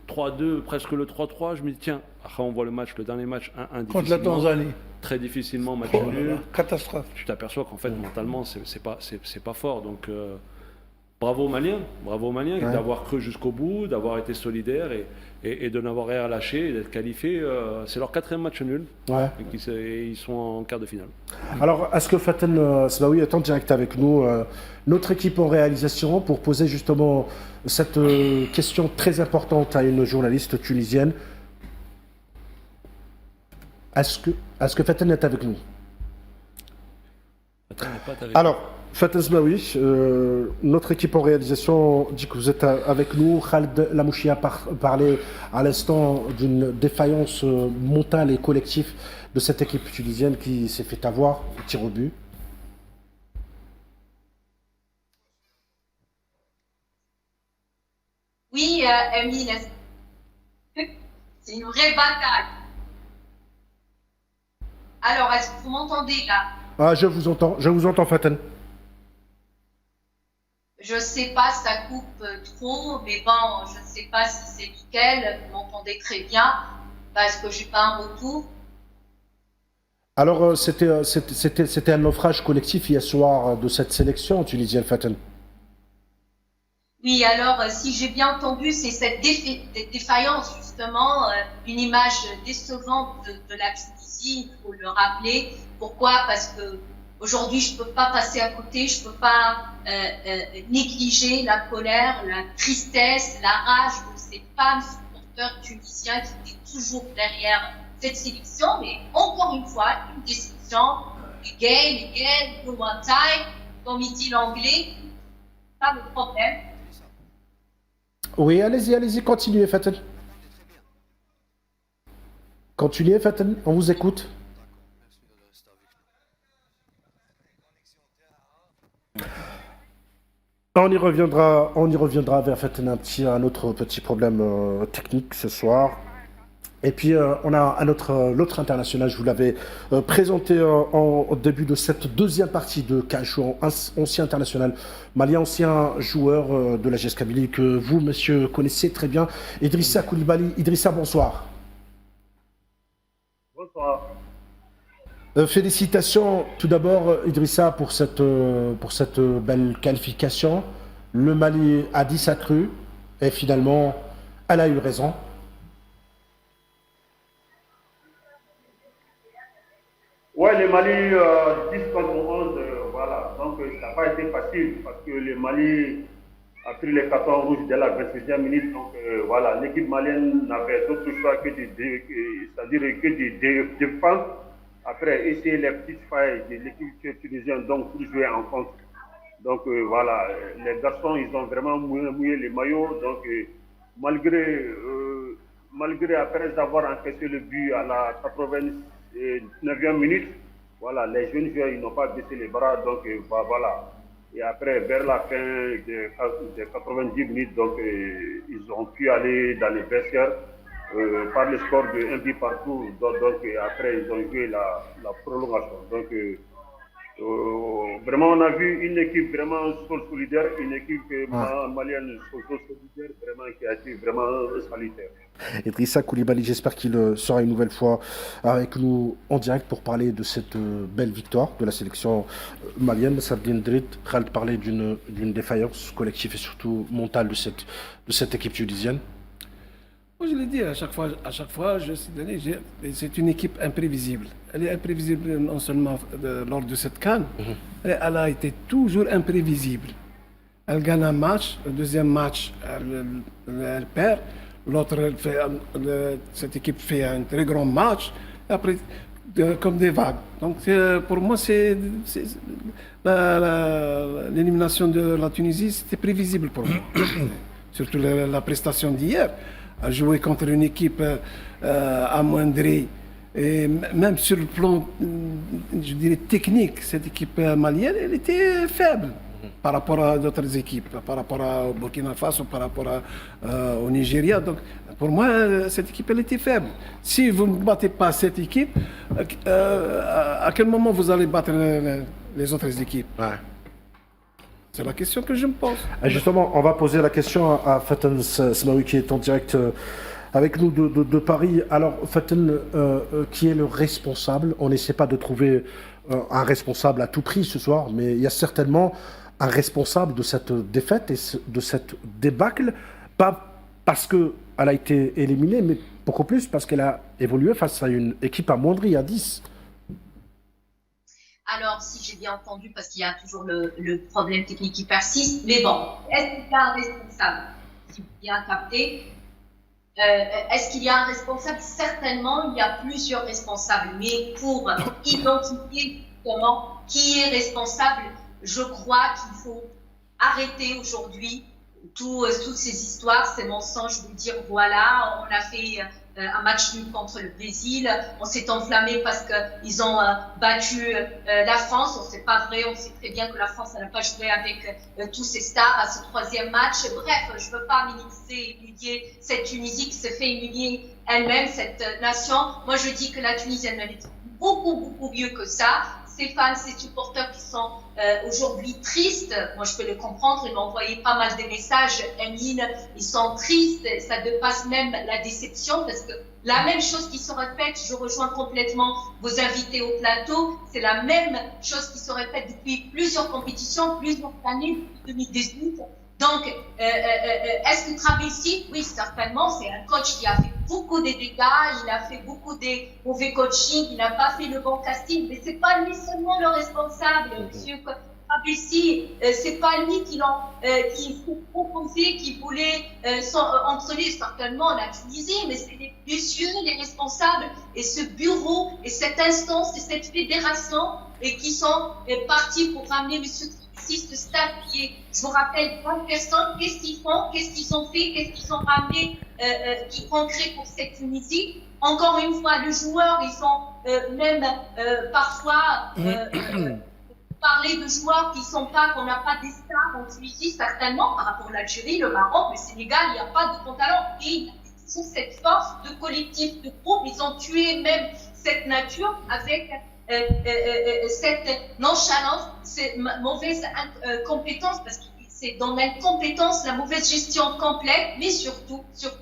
3-2, presque le 3-3. Je me dis, tiens, après on voit le dernier match 1-1. Contre la Tanzanie. Très difficilement, match nul. Catastrophe. Tu t'aperçois qu'en fait, mentalement, c'est pas fort. Donc, bravo aux Maliens d'avoir cru jusqu'au bout, d'avoir été solidaires et de n'avoir rien lâché et d'être qualifiés. C'est leur 4e match nul. Et ils sont en quart de finale. Alors, est-ce que Faten Smaoui est en direct avec nous, notre équipe en réalisation, pour poser justement cette question très importante à une journaliste tunisienne. Est-ce que Faten est avec nous? Alors, Faten Smaoui, notre équipe en réalisation dit que vous êtes avec nous. Khaled Lamouchi a parlé à l'instant d'une défaillance mentale et collective de cette équipe tunisienne qui s'est fait avoir au tir au but. Oui, Emile, c'est une vraie bataille. Alors, est-ce que vous m'entendez là? Je vous entends Faten. Je ne sais pas si ça coupe trop, mais bon, je ne sais pas si c'est nickel. Vous m'entendez très bien parce que je n'ai pas un retour. Alors, c'était un naufrage collectif hier soir de cette sélection tunisienne, Faten. Oui, alors, si j'ai bien entendu, c'est cette défaillance, justement, une image décevante de la Tunisie, il faut le rappeler. Pourquoi? Parce que aujourd'hui, je ne peux pas passer à côté, je ne peux pas négliger la colère, la tristesse, la rage de ces femmes supporters tunisiens qui étaient toujours derrière cette sélection. Mais encore une fois, une décision, again, one time, comme il dit l'anglais, pas de problème. Oui, allez-y, continuez, Faten. Continuez, Faten, on vous écoute. On y reviendra vers Faten, un autre petit problème technique ce soir. Et puis on a l'autre international, je vous l'avais présenté au début de cette deuxième partie de Kachou, ancien international malien, ancien joueur de la GS Kabylie que vous, messieurs, connaissez très bien, Idrissa Koulibaly. Idrissa, bonsoir. Bonsoir. Félicitations tout d'abord, Idrissa, pour cette belle qualification. Le Mali a dit sa crue et finalement, elle a eu raison. Ouais, le Mali 10 contre 11, voilà. Donc, ça n'a pas été facile parce que le Mali a pris les cartons rouges dès la 27e minute. Donc, voilà, l'équipe malienne n'avait d'autre choix que c'est-à-dire que de défendre. Après, essayer les petites failles de l'équipe tunisienne donc, pour jouer en contre. Donc, voilà, les garçons, ils ont vraiment mouillé les maillots. Donc, malgré après avoir encaissé le but à la 89e minute, voilà, les jeunes joueurs, ils n'ont pas baissé les bras, donc voilà. Et après, vers la fin des 90 minutes, donc ils ont pu aller dans les vestiaires par le score de 1 but partout. Donc après, ils ont joué la prolongation. Donc vraiment, on a vu une équipe vraiment solidaire, une équipe malienne solidaire, vraiment qui a été vraiment salutaire. Idrissa Koulibaly, j'espère qu'il sera une nouvelle fois avec nous en direct pour parler de cette belle victoire de la sélection malienne. Sabine Drit, Khaled parlait d'une défaillance collective et surtout mentale de cette équipe tunisienne. Moi, je l'ai dit à chaque fois, c'est une équipe imprévisible. Elle est imprévisible non seulement lors de cette CAN, elle a été toujours imprévisible. Elle gagne un match, le deuxième match, elle perd. L'autre, cette équipe fait un très grand match, après, comme des vagues. Donc, pour moi, l'élimination de la Tunisie, c'était prévisible pour moi. Surtout la prestation d'hier. À jouer contre une équipe amoindrie, et même sur le plan, je dirais, technique, cette équipe malienne, elle était faible par rapport à d'autres équipes, par rapport au Burkina Faso, par rapport au Nigeria. Donc, pour moi, cette équipe, elle était faible. Si vous ne battez pas cette équipe, à quel moment vous allez battre les autres équipes? C'est la question que je me pose. Justement, on va poser la question à Faten Smaoui qui est en direct avec nous de Paris. Alors, Faten, qui est le responsable? On n'essaie pas de trouver un responsable à tout prix ce soir, mais il y a certainement un responsable de cette défaite et de cette débâcle, pas parce qu'elle a été éliminée, mais beaucoup plus parce qu'elle a évolué face à une équipe amoindrie à 10. Alors, si j'ai bien entendu, parce qu'il y a toujours le problème technique qui persiste, mais bon, est-ce qu'il y a un responsable? Si j'ai bien capté, est-ce qu'il y a un responsable? Certainement, il y a plusieurs responsables, mais pour identifier justement qui est responsable, je crois qu'il faut arrêter aujourd'hui toutes ces histoires, ces mensonges de dire voilà, on a fait un match nul contre le Brésil, on s'est enflammé parce qu'ils ont battu la France. C'est pas vrai, on sait très bien que la France n'a pas joué avec tous ses stars à ce troisième match. Bref, je veux pas minimiser, humilier cette Tunisie qui se fait humilier elle-même, cette nation. Moi, je dis que la Tunisie, elle mérite beaucoup mieux que ça. Ces fans, ces supporters qui sont aujourd'hui tristes, moi je peux le comprendre, ils m'ont envoyé pas mal de messages, Emile, ils sont tristes, ça dépasse même la déception parce que la même chose qui se répète, je rejoins complètement vos invités au plateau, c'est la même chose qui se répète depuis plusieurs compétitions, plusieurs années, depuis 2018. Donc, est-ce que Trabelsi? Oui, certainement, c'est un coach qui a fait beaucoup de dégâts, il a fait beaucoup de mauvais coaching, il n'a pas fait le bon casting, mais c'est pas lui seulement le responsable, monsieur Trabelsi, c'est pas lui qui s'est proposé, qui voulait entraîner certainement la Tunisie, mais c'est les messieurs, les responsables, et ce bureau, et cette instance, et cette fédération, et qui sont partis pour ramener monsieur ce stade qui est, je vous rappelle, 20 personnes, qu'est-ce qu'ils font, qu'est-ce qu'ils ont fait, qu'est-ce qu'ils ont ramené, qui concret pour cette Tunisie. Encore une fois, les joueurs, ils ont même parfois parlé de joueurs qu'on n'a pas des stars en Tunisie, certainement, par rapport à l'Algérie, le Maroc, le Sénégal, il n'y a pas de gros talent. Et il y a toujours cette force de collectif, de groupe, ils ont tué même cette nature avec cette nonchalance, cette mauvaise compétence, parce que c'est dans l'incompétence, la mauvaise gestion complète, mais surtout, je veux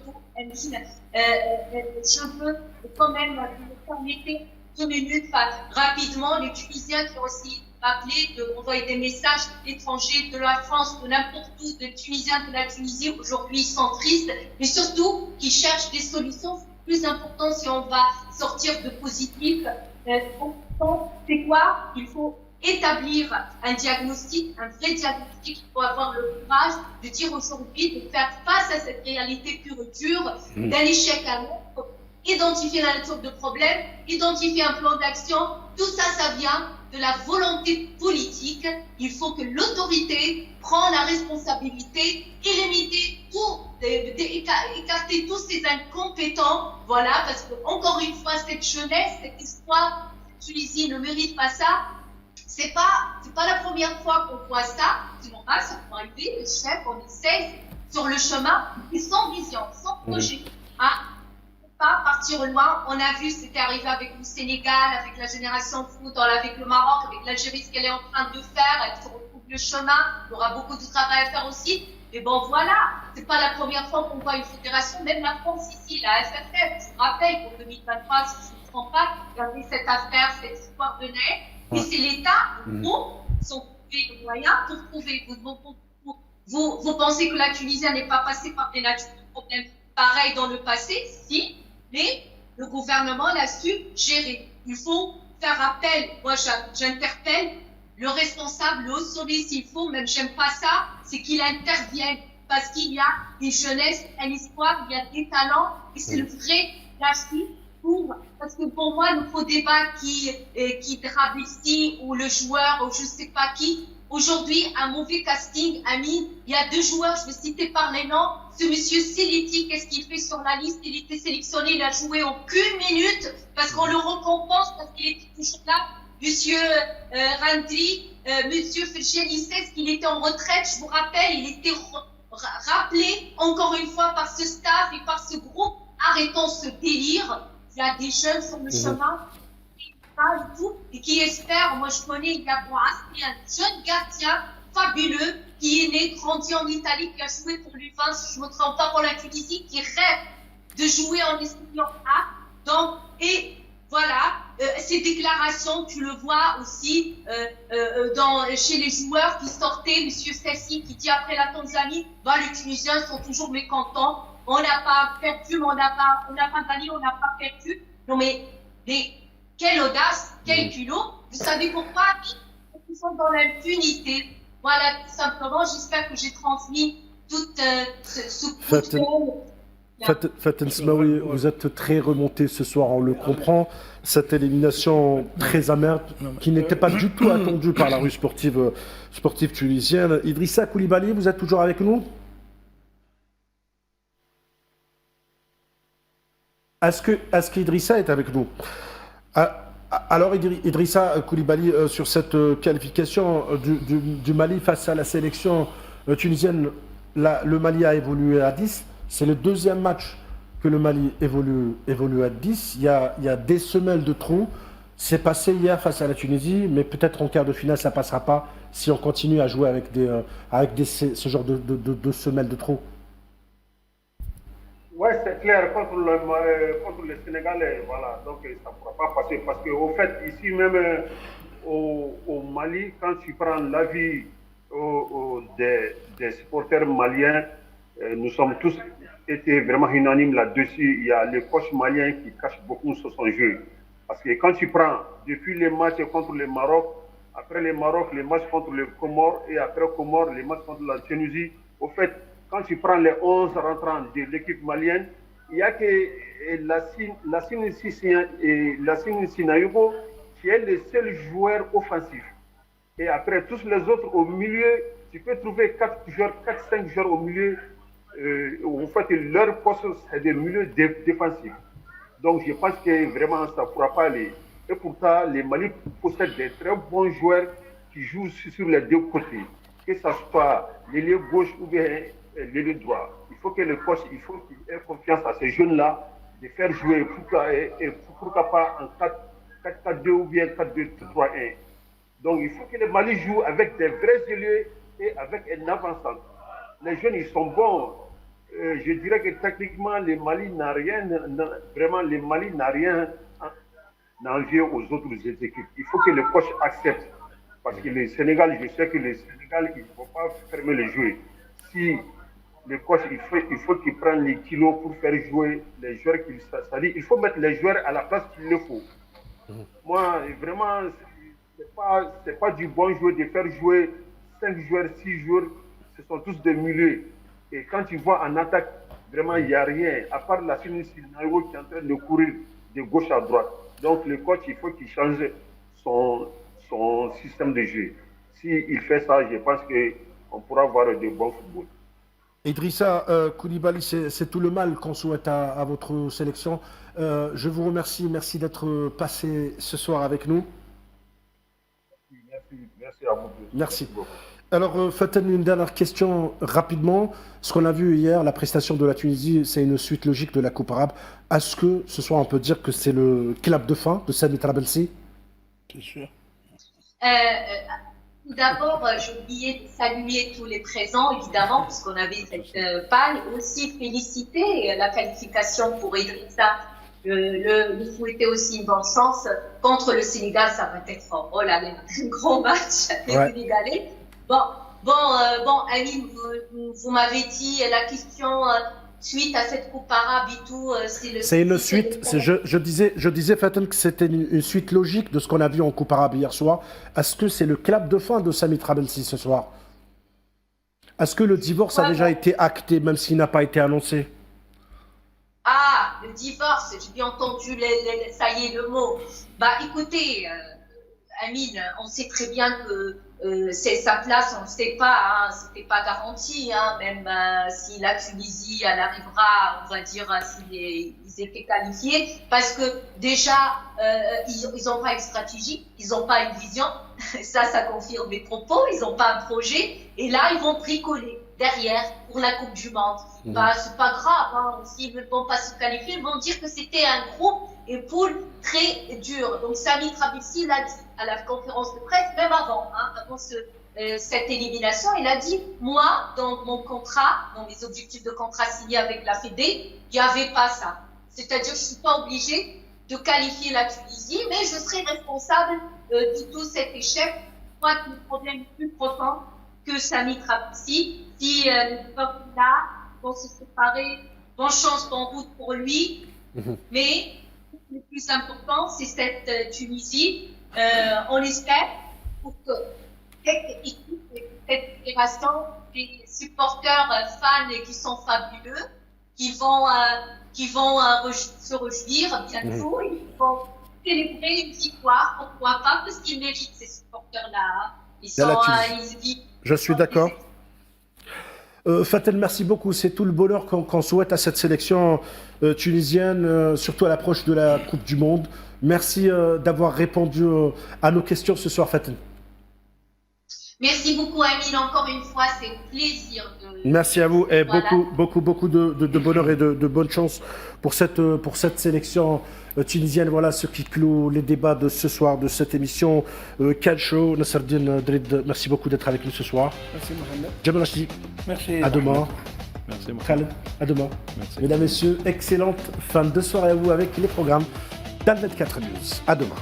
quand même permettre 2 minutes, enfin, rapidement, les Tunisiens qui ont aussi appelé, d'envoyer des messages de l'étranger, de la France, de n'importe où, des Tunisiens de la Tunisie, aujourd'hui ils sont tristes, mais surtout qui cherchent des solutions. C'est plus important si on va sortir de positif. C'est quoi? Il faut établir un diagnostic, un vrai diagnostic. Il faut avoir le courage de dire aujourd'hui, de faire face à cette réalité pure et dure, d'un échec à l'autre, identifier la nature de problème, identifier un plan d'action. Tout ça, ça vient de la volonté politique. Il faut que l'autorité prenne la responsabilité, éliminer tout, écarter tous ces incompétents. Voilà, parce que encore une fois, cette jeunesse, cette histoire, Tunisie ne mérite pas ça. C'est pas la première fois qu'on voit ça. C'est normal, ça peut arriver. Les chefs, on essaie sur le chemin, mais sans vision, sans projet. Pas partir loin. On a vu, c'était arrivé avec le Sénégal, avec la génération foot, avec le Maroc, avec l'Algérie, ce qu'elle est en train de faire. Elle se retrouve le chemin. Il y aura beaucoup de travail à faire aussi. Mais bon, voilà. C'est pas la première fois qu'on voit une fédération, même la France ici, la FFF. Je vous rappelle, pour 2023, si je ne me trompe pas, il y avait cette affaire, cette histoire de nez. Et c'est l'État, sont trouvés les moyens pour trouver. Vous pensez que la Tunisie n'est pas passée par des natures de problèmes pareils dans le passé? Si, mais le gouvernement l'a su gérer. Il faut faire appel. Moi, j'interpelle le responsable, le haut sommet s'il faut, même j'aime pas ça, c'est qu'il intervienne. Parce qu'il y a une jeunesse, un espoir, il y a des talents, et c'est le vrai gâchis. Parce que pour moi, le faux débat qui drape ici, ou le joueur, ou je sais pas qui, aujourd'hui, un mauvais casting, Amine, il y a 2 joueurs, je vais citer par les noms. Ce monsieur Siliti, qu'est-ce qu'il fait sur la liste? Il était sélectionné, il a joué aucune minute, parce qu'on le récompense, parce qu'il était toujours là. Monsieur Randri, monsieur Felchelisses, qu'il était en retraite, je vous rappelle, il était rappelé encore une fois par ce staff et par ce groupe. Arrêtons ce délire. Il y a des jeunes sur le chemin qui parlent tout et qui espèrent. Moi, je connais, il y a un jeune gardien fabuleux qui est né, grandi en Italie, qui a joué pour l'U20, si je ne me trompe pas, pour la Tunisie, qui rêve de jouer en Espanol A. Donc, et voilà, ces déclarations, tu le vois aussi chez les joueurs qui sortaient, monsieur Sassi qui dit après la Tanzanie, les Tunisiens sont toujours mécontents. On n'a pas perdu, mais on n'a pas gagné, on n'a pas perdu. Non mais quelle audace, quel culot. Vous savez pourquoi? Ils sont dans l'impunité. Voilà, tout simplement. J'espère que j'ai transmis toute ce coup de gueule. Faten Smaoui, vous êtes très remonté ce soir, on le comprend. Cette élimination très amère qui n'était pas du tout attendue par la rue sportive tunisienne. Idrissa Koulibaly, vous êtes toujours avec nous? Est-ce qu'Idrissa est avec nous? Alors Idrissa Koulibaly, sur cette qualification du Mali face à la sélection tunisienne, le Mali a évolué à 10. C'est le 2e match que le Mali évolue à 10. Il y a des semelles de trop. C'est passé hier face à la Tunisie, mais peut-être en quart de finale, ça ne passera pas si on continue à jouer avec ce genre de semelles de trop. Oui, c'est clair, contre le Sénégal, voilà, donc ça ne pourra pas passer. Parce qu'au fait, ici même au Mali, quand tu prends l'avis des supporters maliens, nous sommes tous été vraiment unanimes là-dessus. Il y a le coach malien qui cache beaucoup sur son jeu. Parce que quand tu prends, depuis les matchs contre le Maroc, après le Maroc, les matchs contre le Comores, et après le Comores, les matchs contre la Tunisie, au fait, quand tu prends les 11 rentrants de l'équipe malienne, il n'y a que Lassine Sinayogo qui est le seul joueur offensif. Et après, tous les autres au milieu, tu peux trouver 4-5 joueurs au milieu. En fait, leur poste, c'est des milieux défensifs. Donc, je pense que vraiment, ça ne pourra pas aller. Et pourtant, les Mali possèdent des très bons joueurs qui jouent sur les 2 côtés. Que ce soit l'ailier gauche ou bien l'ailier droit. Il faut que le coach, il faut qu'il ait confiance à ces jeunes-là, de faire jouer, pourquoi pas en 4-4-2 ou bien 4-2-3-1. Donc, il faut que le Mali joue avec des vrais ailiers et avec un avançant. Les jeunes, ils sont bons. Je dirais que techniquement, le Mali n'a rien, vraiment, le Mali n'a rien n'envier aux autres équipes. Il faut que le coach accepte. Parce que le Sénégal, je sais que le Sénégal, il ne faut pas fermer les jeux. Si le coach, il faut qu'il prenne les kilos pour faire jouer les joueurs qu'il s'allie. Il faut mettre les joueurs à la place qu'il le faut. Moi, vraiment, c'est pas du bon jeu de faire jouer 5 joueurs, 6 joueurs. Ce sont tous des milieux. Et quand tu vois en attaque, vraiment, il n'y a rien, à part la Tunisie qui est en train de courir de gauche à droite. Donc, le coach, il faut qu'il change son système de jeu. S'il fait ça, je pense qu'on pourra voir de bons football. Idrissa Koulibaly, c'est tout le mal qu'on souhaite à votre sélection. Je vous remercie. Merci d'être passé ce soir avec nous. Merci à vous. Merci. Alors, Faten, une dernière question rapidement. Ce qu'on a vu hier, la prestation de la Tunisie, c'est une suite logique de la Coupe arabe. Est-ce que ce soir, on peut dire que c'est le clap de fin de Sami Trabelsi? C'est sûr. Tout d'abord, j'ai oublié de saluer tous les présents, évidemment, puisqu'on avait cette panne. Aussi féliciter la qualification pour Idrissa. Le souhaiter aussi une bonne chance. Contre le Sénégal, ça va être un gros match les Sénégalais. Bon, Amine, vous m'avez dit la question suite à cette coupe arabe et tout, c'est une suite. Je disais, Faten, que c'était une suite logique de ce qu'on a vu en coupe arabe hier soir. Est-ce que c'est le clap de fin de Sami Trabelsi ce soir? Est-ce que le divorce a déjà été acté, même s'il n'a pas été annoncé? Ah, le divorce, j'ai bien entendu, ça y est, le mot. Bah, écoutez, Amine, on sait très bien que c'est sa place, on ne sait pas, hein, c'était pas garanti, hein, même si la Tunisie, elle arrivera, on va dire, s'ils étaient qualifiés, parce que déjà, ils n'ont pas une stratégie, ils n'ont pas une vision, ça confirme mes propos, ils n'ont pas un projet, et là, ils vont bricoler derrière pour la Coupe du Monde. Bah, c'est pas grave, hein, s'ils ne vont pas se qualifier, ils vont dire que c'était un groupe et poule très dur. Donc, Sami Trabelsi l'a dit à la conférence de presse, même avant, hein, avant cette élimination, il a dit, moi, dans mon contrat, dans mes objectifs de contrat signés avec la Fédé, il n'y avait pas ça. C'est-à-dire, je ne suis pas obligé de qualifier la Tunisie, mais je serai responsable de tout cet échec. Je crois que le problème est plus profond que Sami Trabelsi. Si les peuples là vont se séparer, bonne chance, bonne route pour lui, mais le plus important, c'est cette Tunisie. On espère pour que cette équipe, cette fédération, des supporters fans qui sont fabuleux, qui vont se réjouir bientôt, ils vont célébrer une victoire, pourquoi pas, parce qu'ils méritent ces supporters-là. Je suis d'accord. Faten, merci beaucoup. C'est tout le bonheur qu'on souhaite à cette sélection tunisienne, surtout à l'approche de la Coupe du Monde. Merci d'avoir répondu à nos questions ce soir, Faten. Merci beaucoup, Amine. Encore une fois, c'est un plaisir. Merci à vous et beaucoup de bonheur et de bonne chance pour cette sélection tunisienne. Voilà ce qui clôt les débats de ce soir, de cette émission Calcio. Nasserdine Drid, merci beaucoup d'être avec nous ce soir. Merci, Mohamed. Jamal Rachidi. Merci. À demain. Merci, Khaled, à demain. Merci. Mesdames, Messieurs, excellente fin de soirée à vous avec les programmes d'Al24 News. À demain.